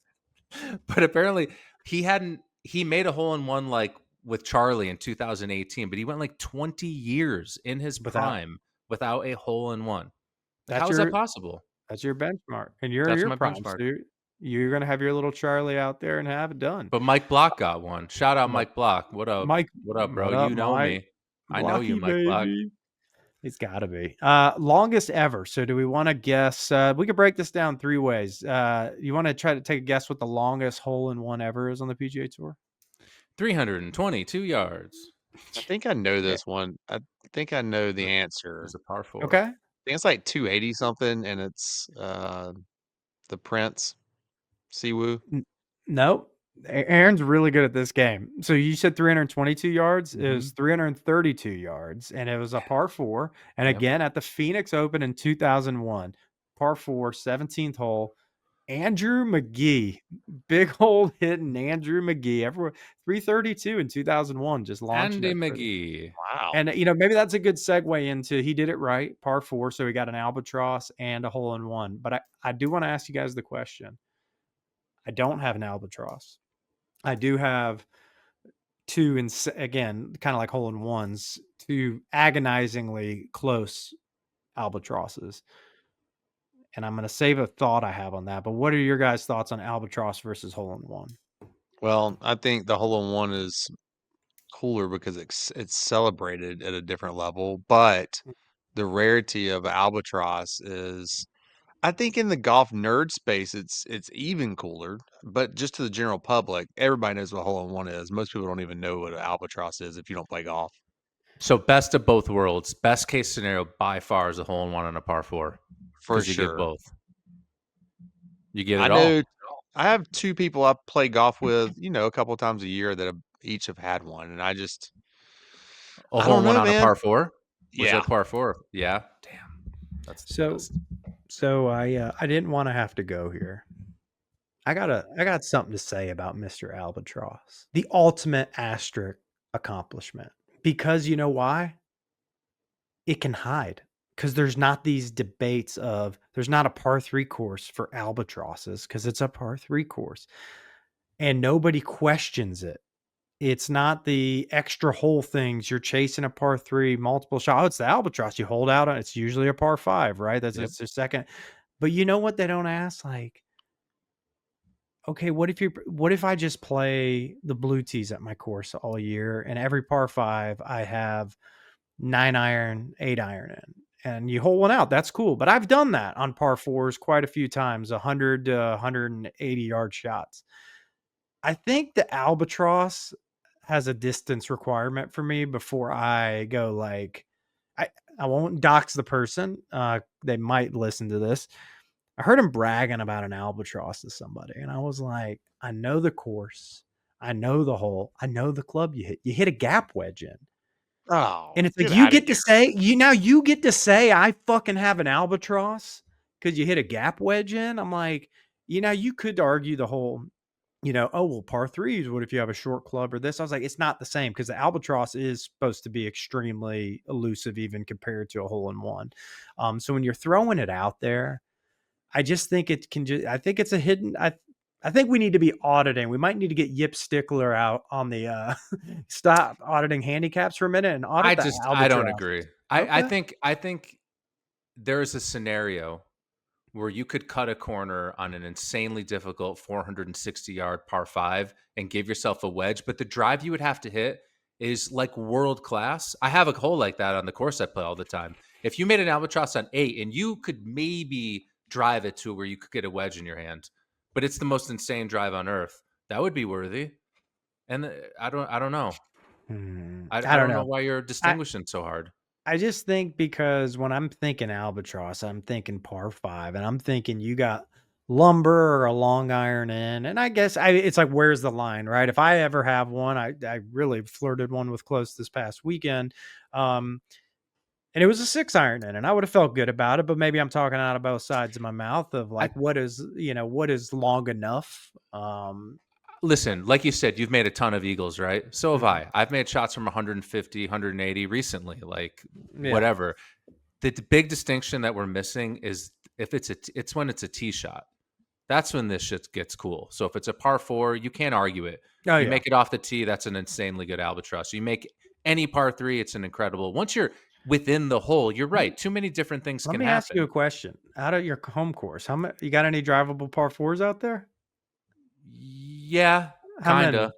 [SPEAKER 1] But apparently he made a hole in one like with Charlie in 2018, but he went like 20 years in his
[SPEAKER 2] Without-
[SPEAKER 1] prime without a hole in one. Like,
[SPEAKER 2] That's
[SPEAKER 1] how is
[SPEAKER 2] your-
[SPEAKER 1] that possible?
[SPEAKER 2] That's your benchmark, and you're
[SPEAKER 1] That's
[SPEAKER 2] your
[SPEAKER 1] my
[SPEAKER 2] prime.
[SPEAKER 1] benchmark.
[SPEAKER 2] So you're gonna have your little Charlie out there and have it done.
[SPEAKER 1] But Mike Block got one. Shout out Mike Block. What up?
[SPEAKER 2] Mike,
[SPEAKER 1] What up, bro?
[SPEAKER 2] what up,
[SPEAKER 1] You know
[SPEAKER 2] Mike?
[SPEAKER 1] me. I know you,
[SPEAKER 2] Blocky,
[SPEAKER 1] Mike Block.
[SPEAKER 2] baby. It's got to be longest ever. So do we want to guess? We could break this down 3 ways. You want to try to take a guess what the longest hole in one ever is on the PGA Tour?
[SPEAKER 1] 322 yards.
[SPEAKER 4] I think I know this one. I think I know the answer.
[SPEAKER 1] It's a par 4.
[SPEAKER 2] Okay.
[SPEAKER 4] I think it's like 280 something, and it's the Prince Siwoo.
[SPEAKER 2] Nope. Aaron's really good at this game. So you said 322 yards. It was 332 yards, and it was a par 4. And
[SPEAKER 1] Yep.
[SPEAKER 2] again, at the Phoenix Open in 2001, par 4, 17th hole. Andrew McGee, big old hitting Andrew McGee. Everyone 332 in 2001, just launching
[SPEAKER 1] Andy
[SPEAKER 2] it for-
[SPEAKER 1] McGee.
[SPEAKER 4] Wow.
[SPEAKER 2] And maybe that's a good segue into he did it right, par 4, so he got an albatross and a hole in one. But I do want to ask you guys the question. I don't have an albatross. I do have 2, again, kind of like hole in ones, 2 agonizingly close albatrosses. And I'm going to save a thought I have on that. But what are your guys' thoughts on albatross versus hole in one?
[SPEAKER 4] Well, I think the hole in one is cooler because it's celebrated at a different level, but the rarity of albatross is, I think, in the golf nerd space, it's even cooler. But just to the general public, everybody knows what a hole in one is. Most people don't even know what an albatross is if you don't play golf.
[SPEAKER 1] So best of both worlds. Best case scenario by far is a hole in one and a par 4.
[SPEAKER 4] For
[SPEAKER 1] 'Cause you get
[SPEAKER 4] sure.
[SPEAKER 1] both. You get
[SPEAKER 4] I
[SPEAKER 1] it all.
[SPEAKER 4] know I have 2 people I play golf with, a couple of times a year that each have had one, and I just
[SPEAKER 1] A
[SPEAKER 4] I
[SPEAKER 1] hole
[SPEAKER 4] don't
[SPEAKER 1] in one
[SPEAKER 4] know,
[SPEAKER 1] on a
[SPEAKER 4] man.
[SPEAKER 1] par 4? Was
[SPEAKER 4] Yeah.
[SPEAKER 1] it a par 4? Yeah. Damn. That's the
[SPEAKER 2] So,
[SPEAKER 1] best.
[SPEAKER 2] so I didn't want to have to go here. I got something to say about Mr. Albatross, the ultimate asterisk accomplishment. Because you know why? It can hide. Because there's not these debates of there's not a par 3 course for albatrosses because it's a par 3 course, and nobody questions it. It's not the extra hole things. You're chasing a par 3 multiple shot. Oh, it's the albatross. You hold out on it's usually a par 5, right? That's
[SPEAKER 1] Yep.
[SPEAKER 2] it's their second. But you know what they don't ask? Like, okay, what if I just play the blue tees at my course all year and every par 5 I have 9 iron, 8 iron in, and you hole one out. That's cool. But I've done that on par 4s quite a few times, 100 to 180 yard shots. I think the albatross has a distance requirement for me before I go like, I won't dox the person. They might listen to this. I heard him bragging about an albatross to somebody, and I was like, I know the course, I know the hole, I know the club you hit. You hit a gap wedge in.
[SPEAKER 4] Oh,
[SPEAKER 2] And it's like
[SPEAKER 4] get
[SPEAKER 2] you
[SPEAKER 4] outta
[SPEAKER 2] get to
[SPEAKER 4] here.
[SPEAKER 2] say you get to say I fucking have an albatross because you hit a gap wedge in. I'm like, you could argue the whole oh, well, par threes, what if you have a short club or this? I was like, it's not the same because the albatross is supposed to be extremely elusive, even compared to a hole in one. So when you're throwing it out there, I just think it can I think it's a hidden, I think we need to be auditing. We might need to get Yip Stickler out on the, stop auditing handicaps for a minute and audit the
[SPEAKER 1] I don't
[SPEAKER 2] albatross.
[SPEAKER 1] agree.
[SPEAKER 2] Okay.
[SPEAKER 1] I think there's a scenario where you could cut a corner on an insanely difficult 460-yard par 5 and give yourself a wedge, but the drive you would have to hit is like world class. I have a hole like that on the course I play all the time. If you made an albatross on 8 and you could maybe drive it to where you could get a wedge in your hand, but it's the most insane drive on earth, that would be worthy. And I don't know.
[SPEAKER 2] I
[SPEAKER 1] I
[SPEAKER 2] don't
[SPEAKER 1] don't know
[SPEAKER 2] know.
[SPEAKER 1] why you're
[SPEAKER 2] I
[SPEAKER 1] distinguishing so hard.
[SPEAKER 2] I just think because when I'm thinking albatross, I'm thinking par 5, and I'm thinking you got lumber or a long iron in, and I guess it's like, where's the line, right? If I ever have one, I really flirted one with close this past weekend, um, and it was a 6 iron in, and I would have felt good about it, but maybe I'm talking out of both sides of my mouth of
[SPEAKER 1] I
[SPEAKER 2] like, what is long enough?
[SPEAKER 1] Listen, like you said, you've made a ton of eagles, right? So have
[SPEAKER 2] Mhm.
[SPEAKER 1] I. I've made shots from 150, 180 recently, like
[SPEAKER 2] Yeah.
[SPEAKER 1] whatever. The big distinction that we're missing is if it's when it's a tee shot. That's when this shit gets cool. So if it's a par 4, you can't argue it.
[SPEAKER 2] Oh,
[SPEAKER 1] You
[SPEAKER 2] yeah.
[SPEAKER 1] make it off the tee, that's an insanely good albatross. You make any par 3, it's an incredible. Once you're within the hole, you're right. Too many different things
[SPEAKER 2] Let
[SPEAKER 1] can
[SPEAKER 2] me ask you a
[SPEAKER 1] happen.
[SPEAKER 2] question. Out of your home course, how many you got any drivable par 4s out there?
[SPEAKER 1] Yeah,
[SPEAKER 2] How many?
[SPEAKER 1] kinda.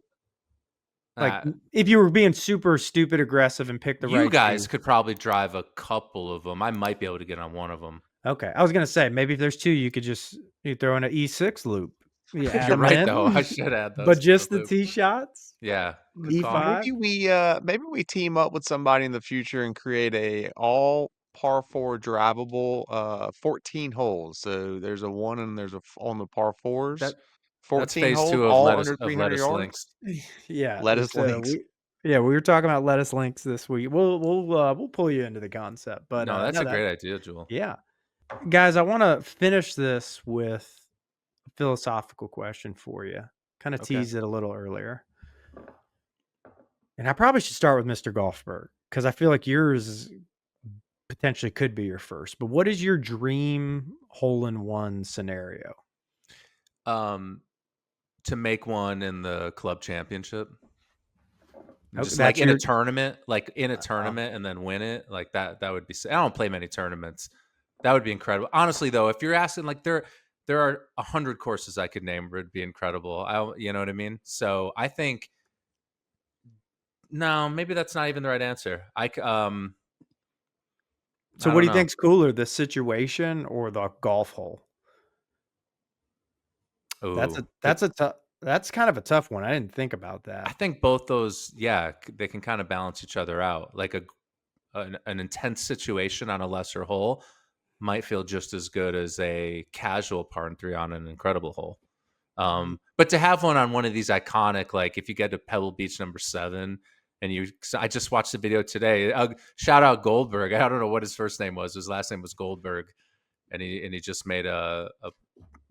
[SPEAKER 2] Like,
[SPEAKER 1] Uh,
[SPEAKER 2] if you were being super stupid aggressive and pick the
[SPEAKER 1] you
[SPEAKER 2] right
[SPEAKER 1] guys
[SPEAKER 2] shoe.
[SPEAKER 1] could probably drive a couple of them. I might be able to get on one of them.
[SPEAKER 2] Okay, I was gonna say, maybe if there's 2, you throw in an E6 loop. You add
[SPEAKER 1] You're
[SPEAKER 2] them
[SPEAKER 1] right, though. I
[SPEAKER 2] in,
[SPEAKER 1] should add
[SPEAKER 2] but
[SPEAKER 1] those to the
[SPEAKER 2] just the
[SPEAKER 1] loop.
[SPEAKER 2] tee shots?
[SPEAKER 1] Yeah, good call.
[SPEAKER 2] E5?
[SPEAKER 4] Maybe we team up with somebody in the future and create a all par four drivable 14 holes. So there's a one and there's on the par fours,
[SPEAKER 1] That that's
[SPEAKER 4] 14
[SPEAKER 1] phase
[SPEAKER 4] holes,
[SPEAKER 1] 2
[SPEAKER 4] all under
[SPEAKER 1] of
[SPEAKER 4] 300
[SPEAKER 1] lettuce
[SPEAKER 4] yards.
[SPEAKER 1] links.
[SPEAKER 2] Yeah,
[SPEAKER 4] Lettuce
[SPEAKER 2] so
[SPEAKER 4] links.
[SPEAKER 2] we were talking about lettuce links this week. We'll pull you into the concept, but,
[SPEAKER 1] No, that's
[SPEAKER 2] no,
[SPEAKER 1] a
[SPEAKER 2] that
[SPEAKER 1] great idea, Jewel.
[SPEAKER 2] yeah. Guys, I wanna finish this with a philosophical question for you. Kinda
[SPEAKER 1] Okay.
[SPEAKER 2] teased it a little earlier. And I probably should start with Mr. Golfberg because I feel like yours potentially could be your first. But what is your dream hole in one scenario?
[SPEAKER 1] Um, to make one in the club championship,
[SPEAKER 2] Oh,
[SPEAKER 1] just like
[SPEAKER 2] that's
[SPEAKER 1] in a
[SPEAKER 2] your
[SPEAKER 1] tournament,
[SPEAKER 2] uh,
[SPEAKER 1] and then win it, like that would be I don't play many tournaments. That would be incredible. Honestly, though, if you're asking, like there are 100 courses I could name where it'd be incredible. You know what I mean? So I think no, maybe that's not even the right answer.
[SPEAKER 2] so
[SPEAKER 1] I
[SPEAKER 2] what
[SPEAKER 1] don't
[SPEAKER 2] do you
[SPEAKER 1] know.
[SPEAKER 2] think's cooler, the situation or the golf hole?
[SPEAKER 1] Oh,
[SPEAKER 2] That's kind of a tough one. I didn't think about
[SPEAKER 1] I
[SPEAKER 2] that.
[SPEAKER 1] think both those, yeah, they can kind of balance each other out. Like an intense situation on a lesser hole might feel just as good as a casual par 3 on an incredible hole. But to have one on one of these iconic, like if you get to Pebble Beach number 7, and I just watched the video today. Shout out Goldberg. I don't know what his first name was. His last name was Goldberg, and he just made a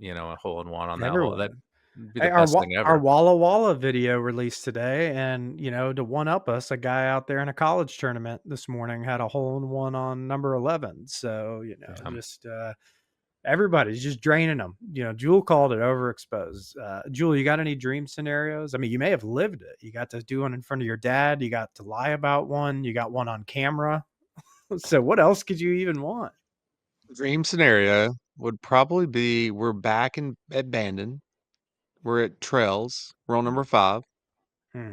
[SPEAKER 1] hole in one on that hole. That
[SPEAKER 2] Everyone.
[SPEAKER 1] would be the
[SPEAKER 2] Hey,
[SPEAKER 1] best thing
[SPEAKER 2] our
[SPEAKER 1] ever.
[SPEAKER 2] Walla Walla video released today, and to one up us, a guy out there in a college tournament this morning had a hole in one on number 11. So
[SPEAKER 1] Yeah.
[SPEAKER 2] just everybody's just draining them. Jule called it overexposed. Jule, you got any dream scenarios? I mean, you may have lived it. You got to do one in front of your dad. You got to lie about one. You got one on camera. So what else could you even want?
[SPEAKER 4] Dream scenario would probably be we're back at Bandon. We're at Trails. We're on number 5.
[SPEAKER 2] Hmm,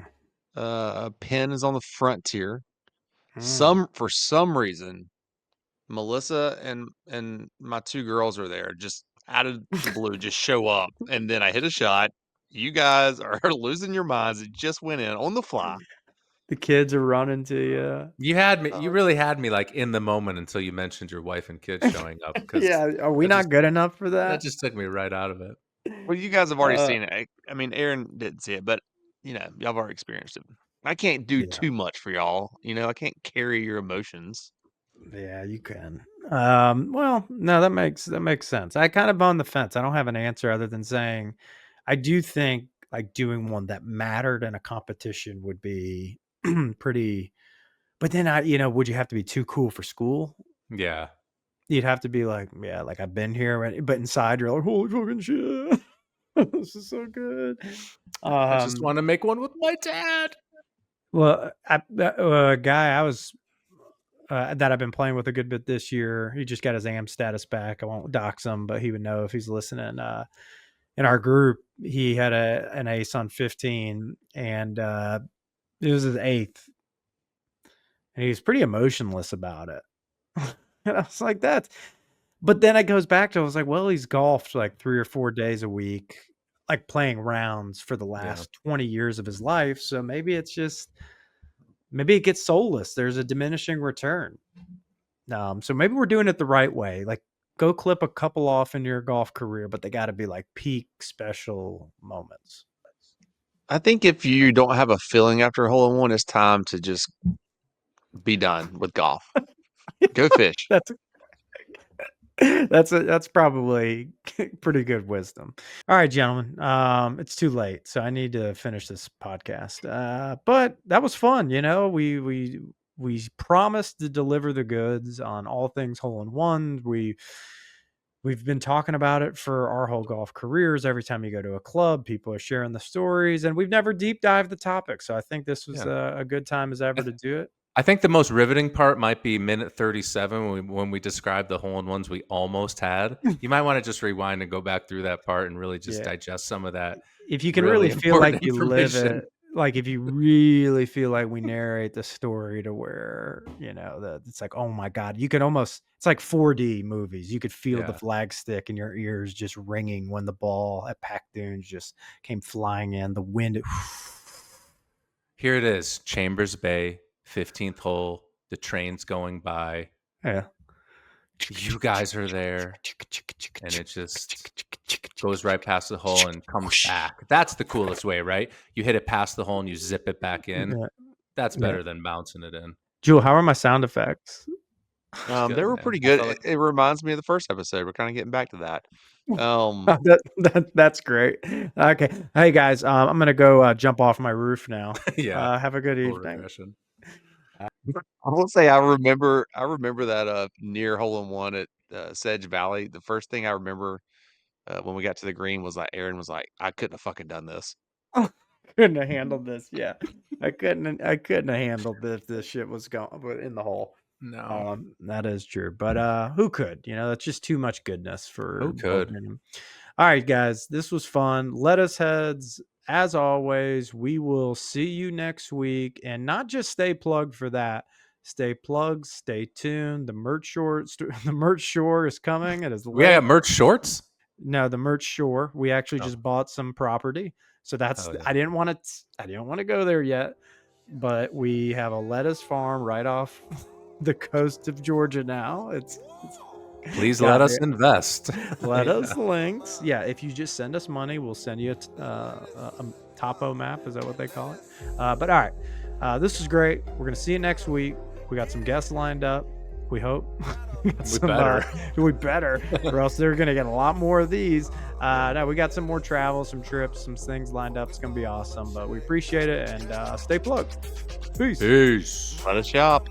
[SPEAKER 4] A pin is on the frontier.
[SPEAKER 2] hmm.
[SPEAKER 4] For some reason, Melissa and my 2 girls are there, just out of the blue, just show up, and then I hit a shot. You guys are losing your minds. It just went in on the fly.
[SPEAKER 2] The kids are running to you.
[SPEAKER 1] You had me. You
[SPEAKER 4] Uh,
[SPEAKER 1] really had me like in the moment until you mentioned your wife and kids showing up because
[SPEAKER 2] Yeah, are we
[SPEAKER 1] that just
[SPEAKER 2] not good enough for
[SPEAKER 1] that
[SPEAKER 2] that?
[SPEAKER 1] just took me right out of it.
[SPEAKER 4] well, you guys have already
[SPEAKER 2] Uh,
[SPEAKER 4] seen it. I mean, Aaron didn't see it, but, y'all have already experienced it. I can't do
[SPEAKER 2] yeah.
[SPEAKER 4] too much for y'all, I can't carry your emotions.
[SPEAKER 2] Yeah, you can. Well, no, that makes sense. I kind of on the fence. I don't have an answer other than saying I do think like doing one that mattered in a competition would be pretty. But then would you have to be too cool for school?
[SPEAKER 1] Yeah.
[SPEAKER 2] You'd have to be like, yeah, like I've been here already, but inside you're like, holy fucking shit. This is so good.
[SPEAKER 1] I just want to make one with my dad.
[SPEAKER 2] Well, a guy I was that I've been playing with a good bit this year. He just got his AM status back. I won't dox him, but he would know if he's listening. In our group, he had an ace on 15, and it was his eighth, and he was pretty emotionless about it. And I was like, that. But then it goes back to, I was like, well, he's golfed like 3 or 4 days a week, like playing rounds for the last 20 years of his life. So maybe it gets soulless. There's a diminishing return. So maybe we're doing it the right way. Like, go clip a couple off in your golf career, but they got to be like peak special moments.
[SPEAKER 4] I think if you don't have a feeling after a hole in one, it's time to just be done with golf. Go fish.
[SPEAKER 2] That's probably pretty good wisdom. All right, gentlemen. It's too late, so I need to finish this podcast. But that was fun. We promised to deliver the goods on all things hole in one. We've been talking about it for our whole golf careers. Every time you go to a club, people are sharing the stories, and we've never deep dived the topic. So I think this was a good time as ever to do it.
[SPEAKER 1] I think the most riveting part might be minute 37 when we described the hole-in-ones we almost had. You might want to just rewind and go back through that part and really just digest some of that.
[SPEAKER 2] If you can really feel like you live it, like if you really feel like we narrate the story to where, it's like, oh my God, you can almost, it's like 4D movies. You could feel the flag stick in your ears just ringing when the ball at Pac Dunes just came flying in, the wind.
[SPEAKER 1] Here it is, Chambers Bay. 15th hole, the train's going by.
[SPEAKER 2] Yeah.
[SPEAKER 1] You guys are there. And it just goes right past the hole and comes back. That's the coolest way, right? You hit it past the hole and you zip it back in. Yeah. That's better than bouncing it in.
[SPEAKER 2] Jule, how are my sound effects?
[SPEAKER 4] They were pretty good. It reminds me of the first episode. We're kind of getting back to that.
[SPEAKER 2] That's great. Okay. Hey guys, I'm gonna go jump off my roof now.
[SPEAKER 1] Yeah.
[SPEAKER 2] Have a good evening.
[SPEAKER 1] Regression.
[SPEAKER 4] I will say I remember that near hole in one at Sedge Valley. The first thing I remember when we got to the green was like Aaron was like, I couldn't have fucking done this.
[SPEAKER 2] Couldn't have handled this. Yeah. I couldn't have handled this shit was going in the hole.
[SPEAKER 1] No.
[SPEAKER 2] That is true. But who could? That's just too much goodness for
[SPEAKER 1] who could.
[SPEAKER 2] All right, guys. This was fun. Let us heads. As always, we will see you next week, and not just stay plugged for that. Stay plugged, stay tuned. The merch shore is coming. It is.
[SPEAKER 1] We got merch shorts?
[SPEAKER 2] No, the merch shore. We actually just bought some property, so that's. I didn't want to go there yet, but we have a lettuce farm right off the coast of Georgia now.
[SPEAKER 1] Please let us invest.
[SPEAKER 2] Let us links. Yeah, if you just send us money, we'll send you a topo map. Is that what they call it? But all right, this was great. We're going to see you next week. We got some guests lined up. We hope. We better, or else they're going to get a lot more of these. No, we got some more travel, some trips, some things lined up. It's going to be awesome, but we appreciate it, and stay plugged. Peace.
[SPEAKER 1] Peace.
[SPEAKER 4] Let us shop.